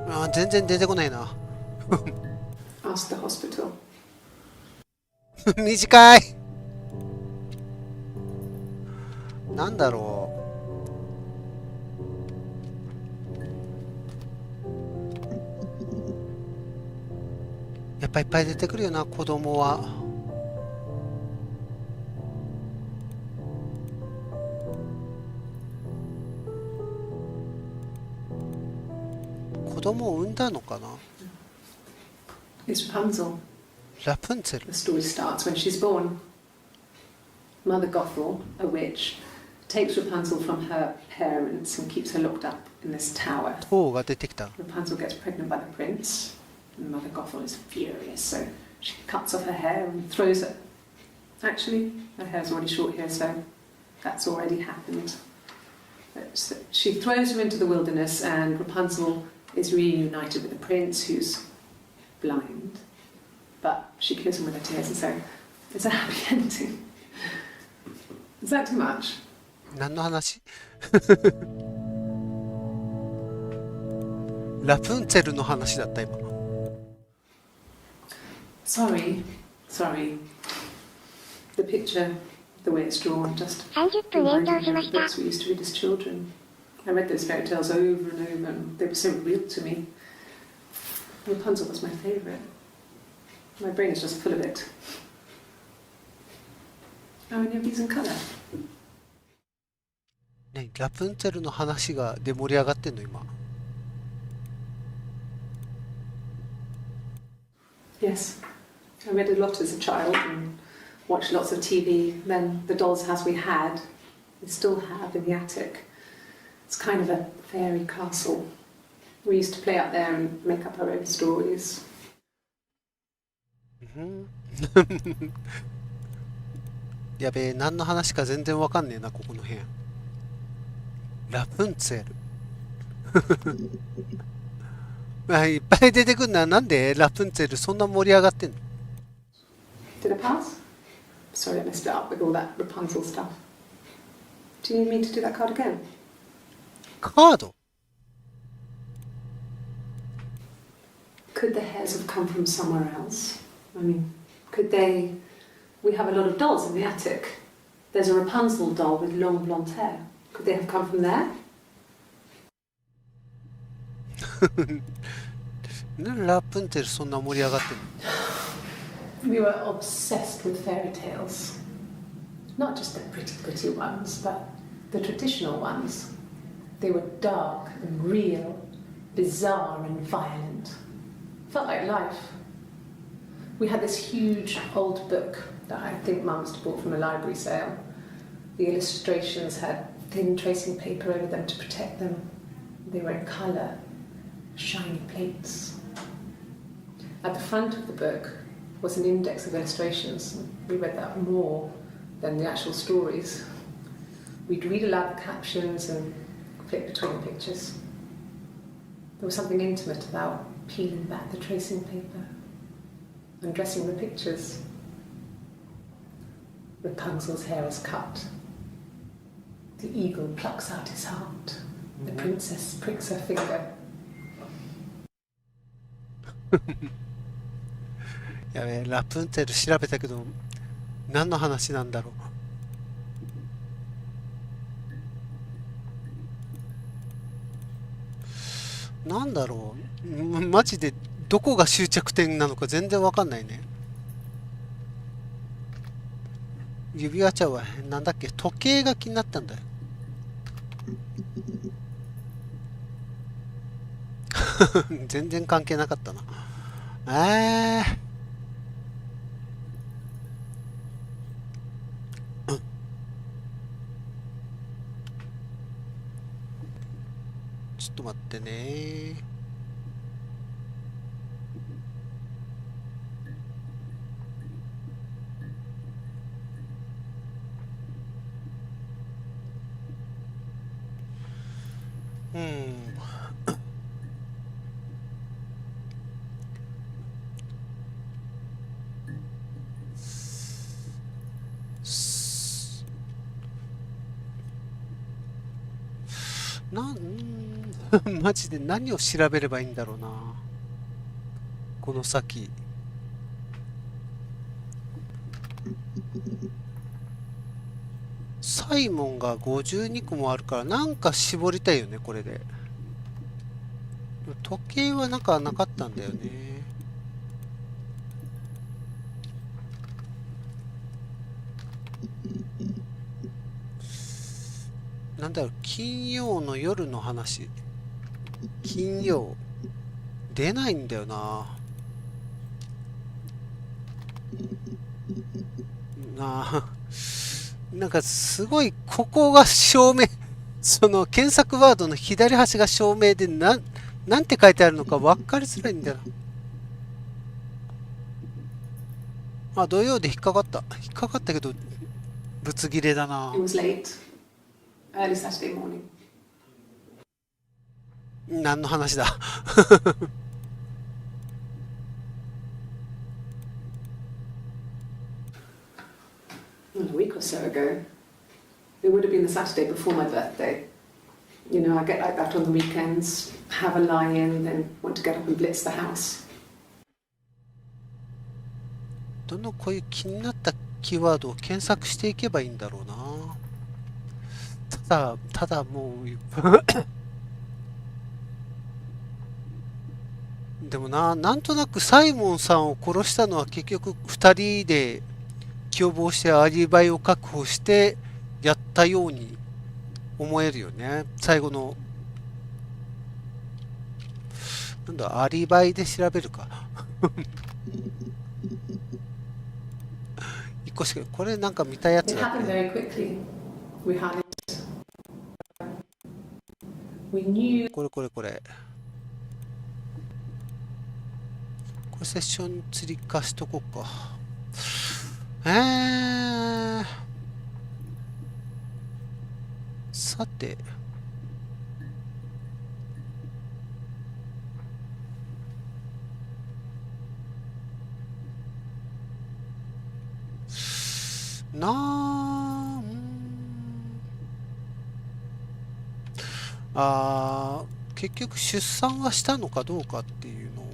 あ、全然出てこないな。 Asked the hospital. 短い。なんだろう。やっぱいっぱい出てくるよな、子供は。子供を産んだのかな。 It's Rapunzel. ラプンツェル。 The story starts when she's born. Mother Gothel, a witch, takes Rapunzel from her parents and keeps her locked up in this tower. 塔が出てきた。 Rapunzel gets pregnant by the prince, and Mother Gothel is furious, so she cuts off her hair and throws it. Actually, her hair's already short here, so that's already happened. So she throws her into the wilderness, and Rapunzel is reunited with the prince, who's blind. But she kills him with her tears, and so it's a happy ending. Is that too much? 何の話ラプンツェルの話だった今。 Sorry. The picture, the way it's drawn, just 30分延長 reminded し me ま of し the た。 books we used to read as children. I read those fairy tales over and over, and they were so real to me. Rapunzel was my favourite. My brain is just full of it. How many of these in colour? ね、ラプンツェルの話がで盛り上がってんの今。 Yes. I read a lot as a child and watched lots of TV. Then the doll's house we had, we still have in the attic. It's kind of a fairy castle. We used to play out there and make up our own stories. やべえ、何の話か全然わかんねえな、ここの辺。ラプンツェル。いっぱい出てくるのはなんでラプンツェルそんな盛り上がってんの？ Did I pass? Sorry, I messed it up with all that Rapunzel stuff. Do you need me to do that card again? カード？ Could the hairs have come from somewhere else? I mean, could they... We have a lot of dolls in the attic. There's a Rapunzel doll with long blonde hair. Could they have come from there? なんでラプンツェルそんな盛り上がってんの？ We were obsessed with fairy tales. Not just the pretty, pretty ones, but the traditional ones. They were dark and real, bizarre and violent. Felt like life. We had this huge old book that I think Mum must have bought from a library sale. The illustrations had thin tracing paper over them to protect them. They were in colour, shiny plates. At the front of the book was an index of illustrations. We read that more than the actual stories. We'd read aloud the captions and flip between the pictures. There was something intimate about peeling back the tracing paper, undressing the pictures. Rapunzel's hair is cut. The eagle plucks out his heart. The princess pricks her finger. やべえ、ラプンツェル調べたけど何の話なんだろう。なんだろう、マジでどこが終着点なのか全然わかんないね。指輪ちゃうわ。なんだっけ、時計が気になったんだよ。全然関係なかったな。ちょっと待ってね。マジで何を調べればいいんだろうな、この先。サイモンが52個もあるからなんか絞りたいよね、これで。時計はなんかなかったんだよね。なんだろう、金曜の夜の話。金曜出ないんだよな。なんかすごいここが証明、その検索ワードの左端が証明でなんて書いてあるのか分かりづらいんだよな。あ、土曜で引っかかった。引っかかったけどぶつ切れだな。 It was late. Early Saturday morning. 何の話だ。A week or so ago. It would have been the Saturday before my birthday. You know, I get like that on the weekends, have a lie-in, then want to get up and blitz the house. どんどんこういう気になったキーワードを検索していけばいいんだろうな。ただもうでもなんとなくサイモンさんを殺したのは結局2人で共謀してアリバイを確保してやったように思えるよね。最後のなんだ、アリバイで調べるか。一個しか、これなんか見たやつだね。これ。ポセッション追加しとこうか。さて。結局出産はしたのかどうかっていうのを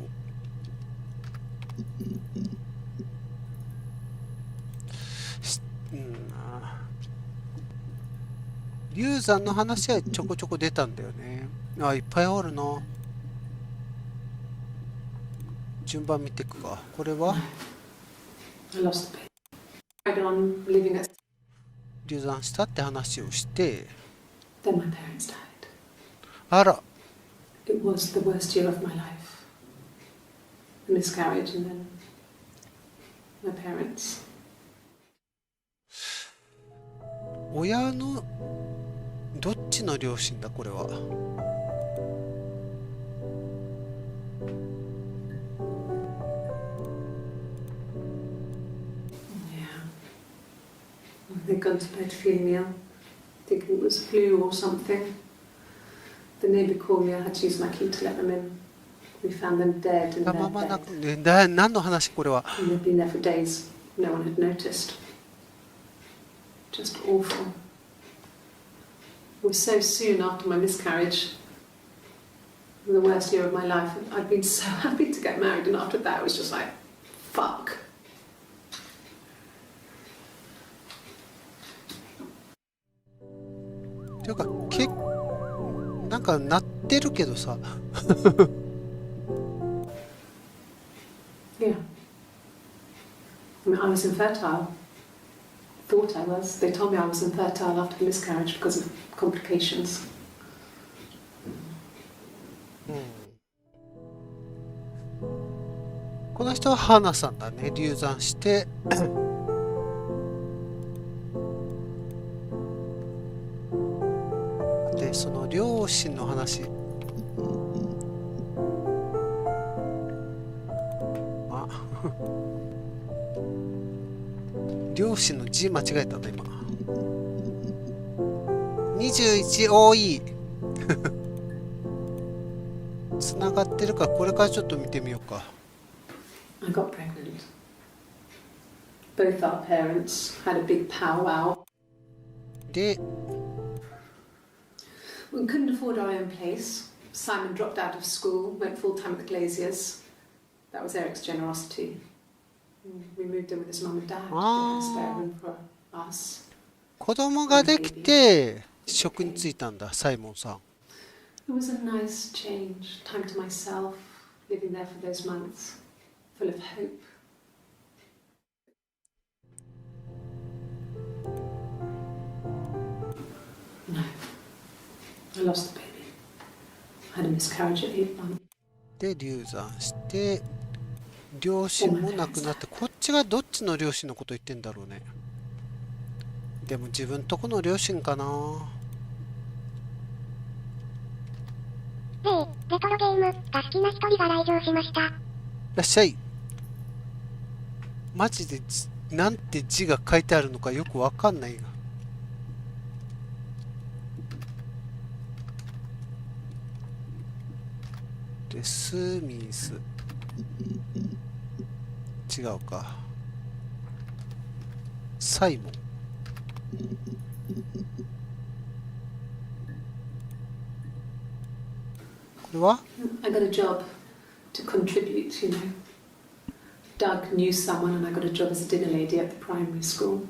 流産の話はちょこちょこ出たんだよね。いっぱいあるな。順番見ていくか。これは流産したって話をして、あら。It was the worst year of my life. A miscarriage and then my parents. 親のどっちの両親だこれは。They'd gone to bed feeling ill, thinking it was flu or something. The neighbour called me. I had to use my key to let them in. We found them dead in their bed. 何の話これは。And they'd been there for days. No one had noticed. Just awful. It was so soon after my miscarriage. The worst year of my life. I'd been so happy to get married, and after that, it was just like, fuck. ていうかなんか鳴ってるけどさ。Yeah. I mean, I was infertile. Thought I was. They told me I was infertile after the miscarriage because of complications. この人は花さんだね。流産して。で、その両親の話。両親の字間違えたんだ今。21多い。つながってるか、これからちょっと見てみようか。I got pregnant. Both our parents had a big powwow. で、We couldn't afford our own place. Simon dropped out of school, went full-time at the Glaziers. That was Eric's generosity. We moved in with his mum and dad. They had a spare room for us. 子供ができて職に就いたんだ、サイモンさん。It was a nice change. Time to myself, living there for those months, full of hope. No. I lost the baby. I had a miscarriage at 8 months. で、流産して、両親も亡くなって、こっちがどっちの両親のこと言ってんだろうね。でも自分とこの両親かな。レトロゲームが好きな一人が来場しました。いらっしゃい。マジでなんて字が書いてあるのかよくわかんないが。で、スミス。違うか。サイモン。これは I got a job to contribute, you know. Doug knew someone and I got a job as a dinner lady at the primary school.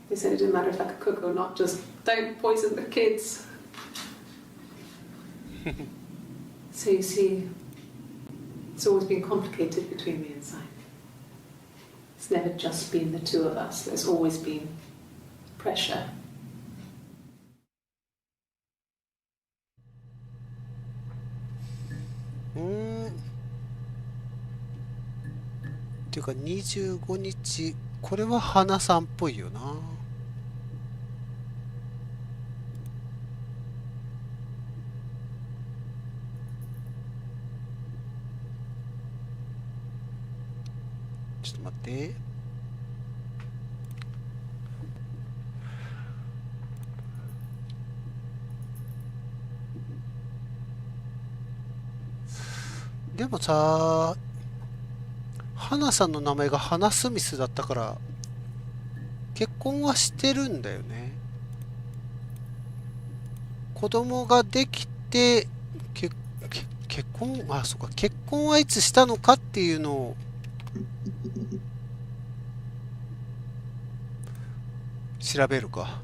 They said it didn't matter if I could cook or not, just don't poison the kids. So you see, it's always been complicated between me and Simon. It's never just been the two of us. There's always been pressure. っていうか25日、これは花さんっぽいよな。ちょっと待って。でもさ、花さんの名前が花スミスだったから結婚はしてるんだよね。子供ができて結婚、あ、そうか、結婚はいつしたのかっていうのを調べるか。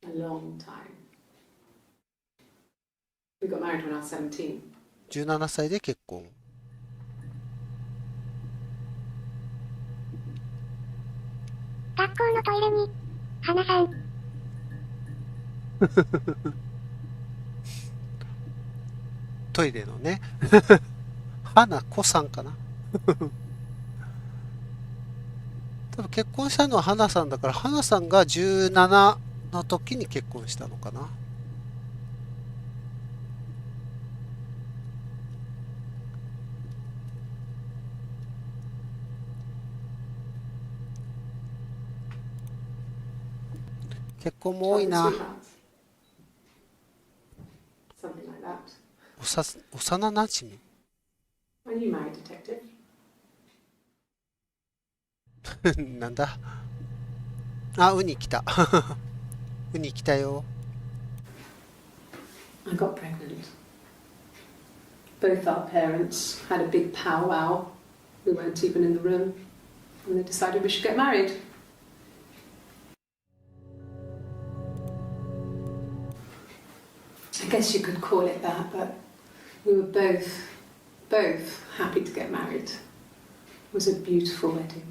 A long time. We got married when I was 17. 17歳で結婚。学校のトイレに、花さん。トイレのね。花子さんかな。多分結婚したのは花さんだから、花さんが17の時に結婚したのかな。結婚も多いな。 Childhood sweethearts. Something like that. 幼なじみ。 Are you married, detective? なんだ。あ、ウニ来た。ウニ来たよ。I got pregnant. Both our parents had a big powwow. We weren't even in the room. And they decided we should get married. I guess you could call it that, but we were both happy to get married. It was a beautiful wedding.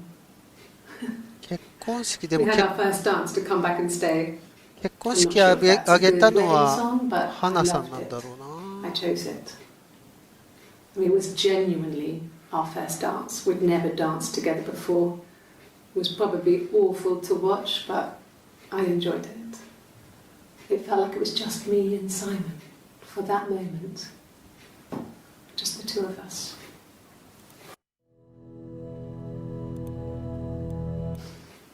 結婚式で We も had our first dance to come back and stay. 結婚式あげたのは花さんなんだろう I な。 chose it. I mean, it was genuinely our first dance. We'd never danced together before. It was probably awful to watch, but I enjoyed it. It felt like it was just me and Simon for that moment. Just the two of us.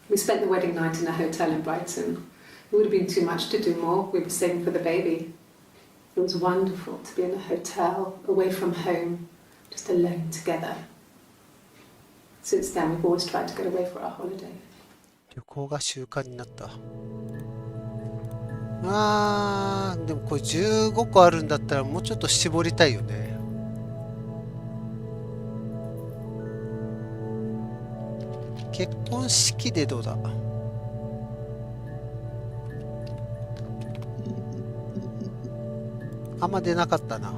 We spent the wedding night in a hotel in Brighton. It would have been too much to do more. We were saving for the baby. It was wonderful to be in a hotel, away from home, just alone together. Since then, we've always tried to get away for our holiday. 旅行が習慣になった。でもこれ15個あるんだったらもうちょっと絞りたいよね。結婚式でどうだ。あんま出なかったな。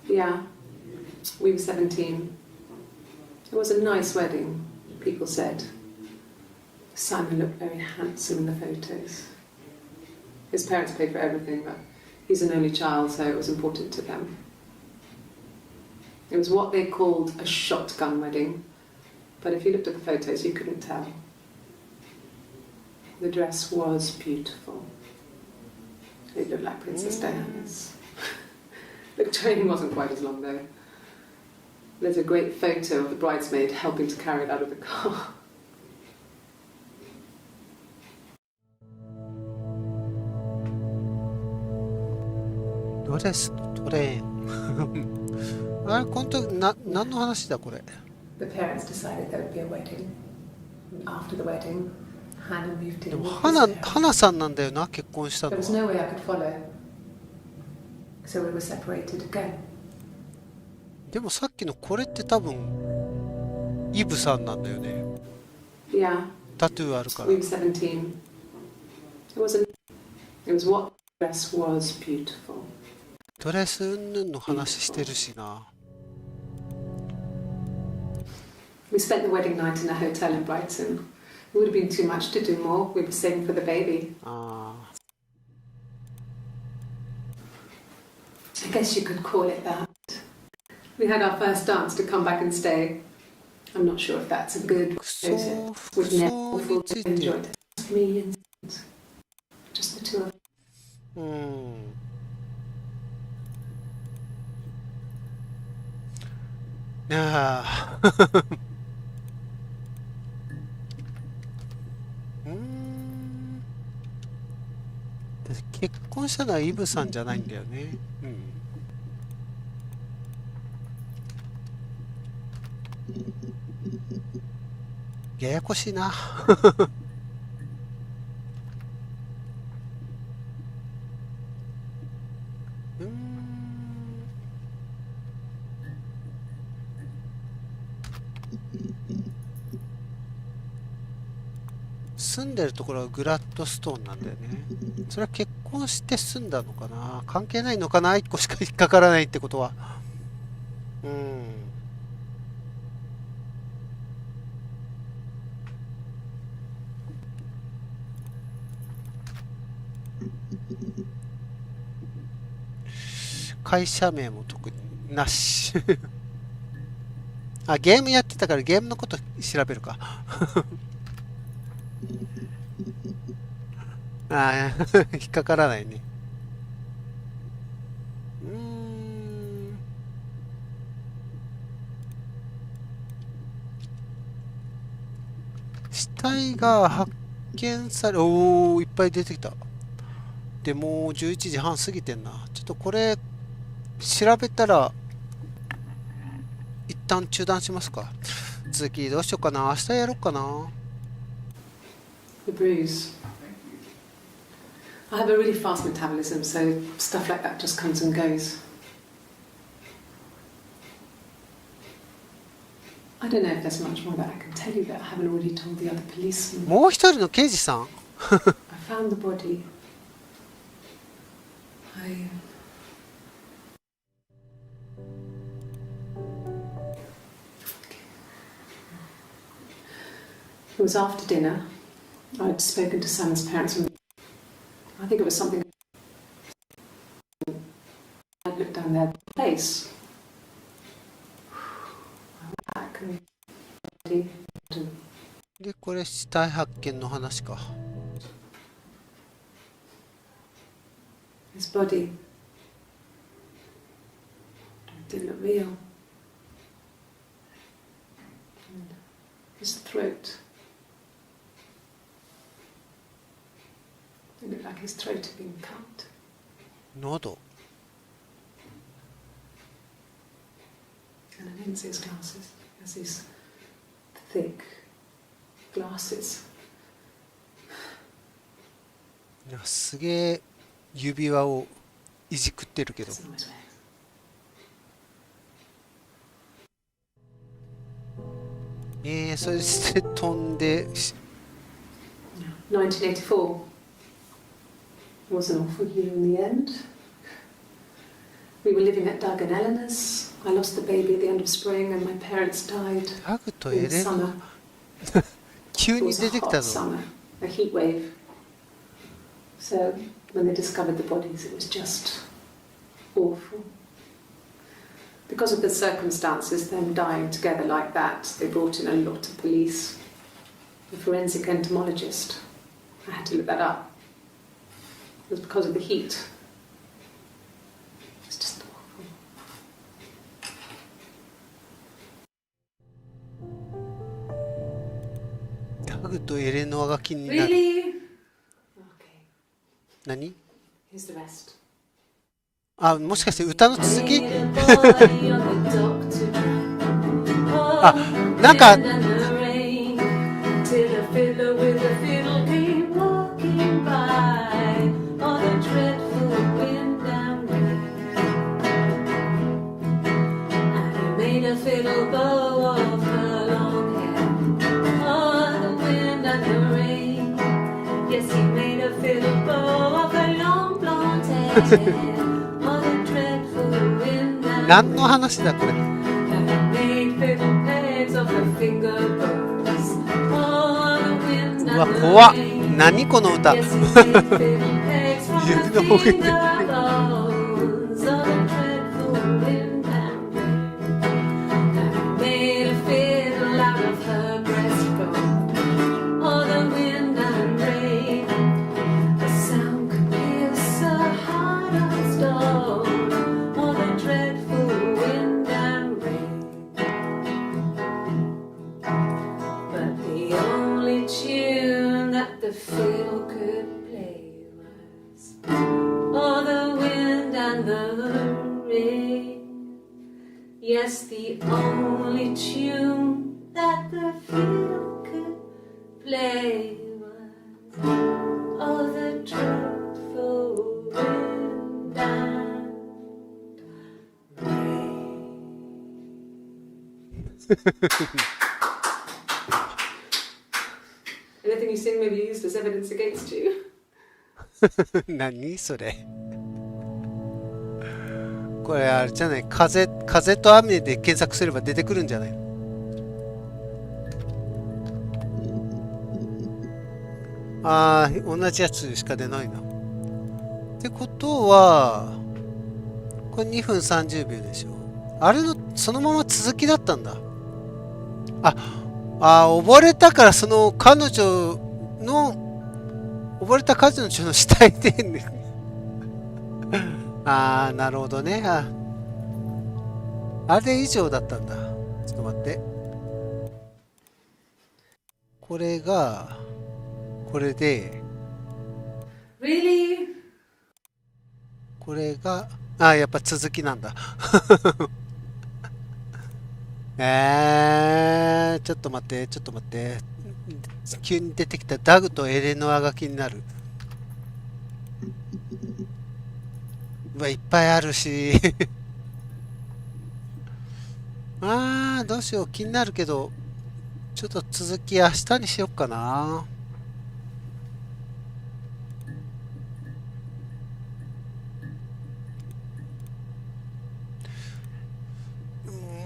Yeah, we were 17. It was a nice wedding, people said. Simon looked very handsome in the photos. His parents paid for everything, but he's an only child, so it was important to them. It was what they called a shotgun wedding, but if you looked at the photos, you couldn't tell. The dress was beautiful. It looked like Princess Diana's. The train wasn't quite as long, though. There's a great photo of the bridesmaid helping to carry it out of the car. Dressトレーン。あれ、この時何の話だこれ。The parents decided there would be a wedding. After the wedding, Hannah moved で in も with his 花さんなんだよな、結婚したの There was は。 no way I could follow, so we were separated again. でもさっきのこれって多分イブさんなんだよね。 Yeah, タトゥーあるから we。were 17. It was what dress was beautiful. ドレス云々の話してるしな。We spent the wedding night in a hotel in Brighton. It would have been too much to do more. We were saving for the baby. あ I guess you could call it that. We had our first dance to come back and stay. I'm not sure if that's a good 服装 visit. 服 We've 装 never について enjoyed it. Just me and just the two of us. うん。ああ結婚したのはイブさんじゃないんだよね。うん。ややこしいな。うーん。住んでるところはグラッドストーンなんだよね。それは結婚して住んだのかな、関係ないのかな、1個しか引っかからないってことは。うん。会社名も特になし。あ、ゲームやってたからゲームのこと調べるか。ああ、引っかからないね。うーん。死体が発見され、おお、いっぱい出てきた。でもう11時半過ぎてんな。ちょっとこれ、調べたら、一旦中断しますか。続きどうしようかな。明日やろうかな。The bruise. I have a really fast metabolism, so stuff like that just comes and goes. I don't know if there's much more that I can tell you that I haven't already told the other policemen. もう一人の刑事さん I found the body. It was after dinner. I'd spoken to Sam's parents and I think it was something. I looked down their place. Back and で、これ死体発見の話か。his body. It didn't look real. And his throat. It looked like his throat had been cut. 喉。And I didn't see his glasses. He has these thick glasses. なんかすげえ指輪をいじくってるけど。 That's the noise we そして飛んで、1984 was an awful year in the end. We were living at Doug and Eleanor's. I lost the baby at the end of spring and my parents died タグと in エ the レナ summer. 急 It に was a 出てき hot たぞ。 summer, a heat wave. So when they discovered the bodies, it was just awful. Because of the circumstances, them dying together like that, they brought in a lot of police. A forensic entomologist. I had to look that up. It was because of the heat. It was just awful. タグとエレノアが気になる。 Really? Okay. 何？ Here's the rest. あ、もしかして歌の続き？あ、なんか何の話だこれ。うわ、怖っ。何この歌。指の方が Yes, the only tune that the field could play was all the dreadful wind and rain. Anything you sing may be used as evidence against you. 何それ。これあれじゃない、風と雨で検索すれば出てくるんじゃない。ああ、同じやつしか出ないな。ってことは、これ2分30秒でしょ。あれのそのまま続きだったんだ。溺れたからその彼女の、溺れた彼女の死体でね。なるほどね。あれ以上だったんだ。ちょっと待って。これが、これで、Really? これが、やっぱ続きなんだ。ちょっと待って、ちょっと待って。急に出てきたダグとエレノアが気になる。いっぱいあるし。どうしよう。気になるけど、ちょっと続き明日にしよっかな。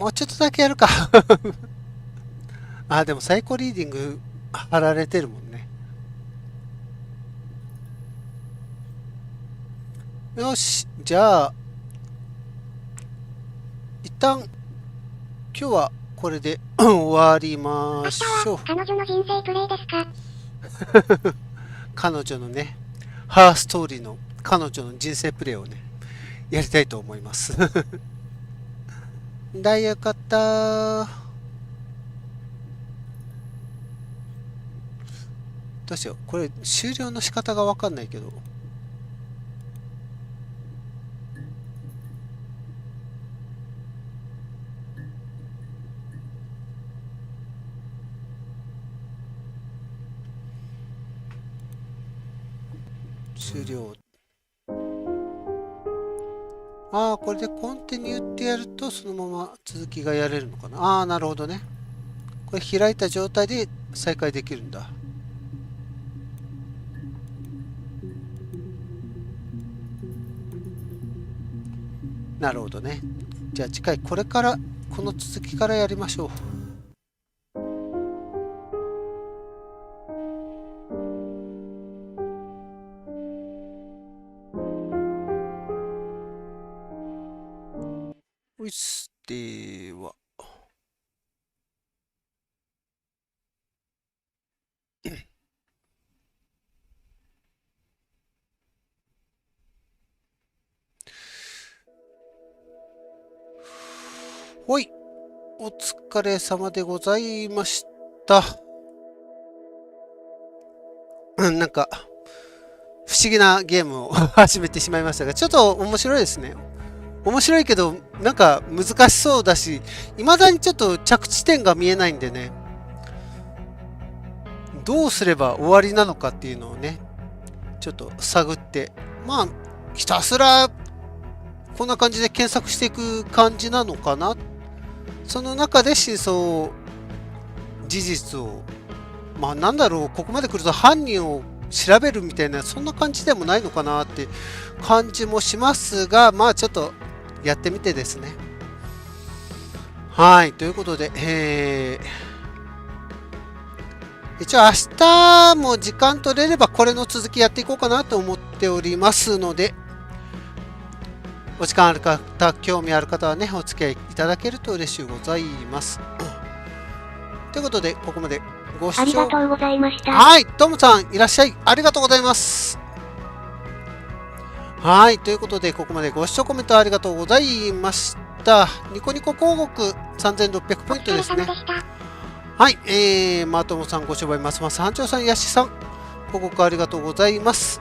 もうちょっとだけやるか。でもサイコリーディング貼られてるもんね。よし、じゃあ、一旦、今日はこれで終わりましょう。彼女の人生プレイですか？彼女のね、ハーストーリーの彼女の人生プレイをね、やりたいと思います。よかった。どうしよう。これ終了の仕方がわかんないけど。終了。これでコンティニューってやるとそのまま続きがやれるのかな。なるほどね。これ開いた状態で再開できるんだ。なるほどね。じゃあ次回これからこの続きからやりましょう。では。ほい。お疲れ様でございました。なんか、不思議なゲームを始めてしまいましたが、ちょっと面白いですね。面白いけど、なんか難しそうだし、未だにちょっと着地点が見えないんでね、どうすれば終わりなのかっていうのをね、ちょっと探って、ひたすらこんな感じで検索していく感じなのかな。その中で真相、事実を、なんだろう、ここまで来ると犯人を調べるみたいな、そんな感じでもないのかなって感じもしますが、ちょっとやってみてですね。はい、ということで、一応明日も時間取れればこれの続きやっていこうかなと思っておりますので、お時間ある方、興味ある方はね、お付き合いいただけると嬉しゅうございます。ということで、ここまでご視聴ありがとうございました。はい、トムさんいらっしゃい。ありがとうございます。はい、ということで、ここまでご視聴コメントありがとうございました。ニコニコ広告3600ポイントですね。はい、マートモさん、ご商売ますます、班長さん、ヤシさん、広告ありがとうございます。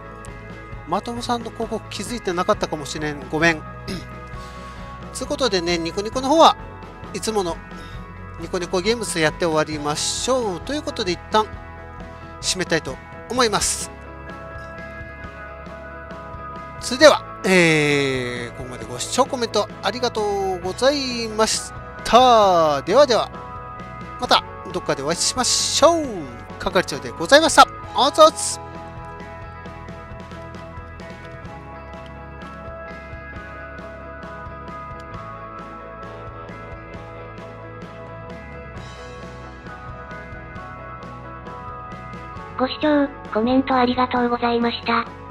マートモさんの広告気づいてなかったかもしれん。ごめん。ということでね、ニコニコの方はいつものニコニコゲームズやって終わりましょう。ということで一旦締めたいと思います。それでは、ここまでご視聴コメントありがとうございました。ではでは、またどっかでお会いしましょう。係長でございました。あざっす。ご視聴、コメントありがとうございました。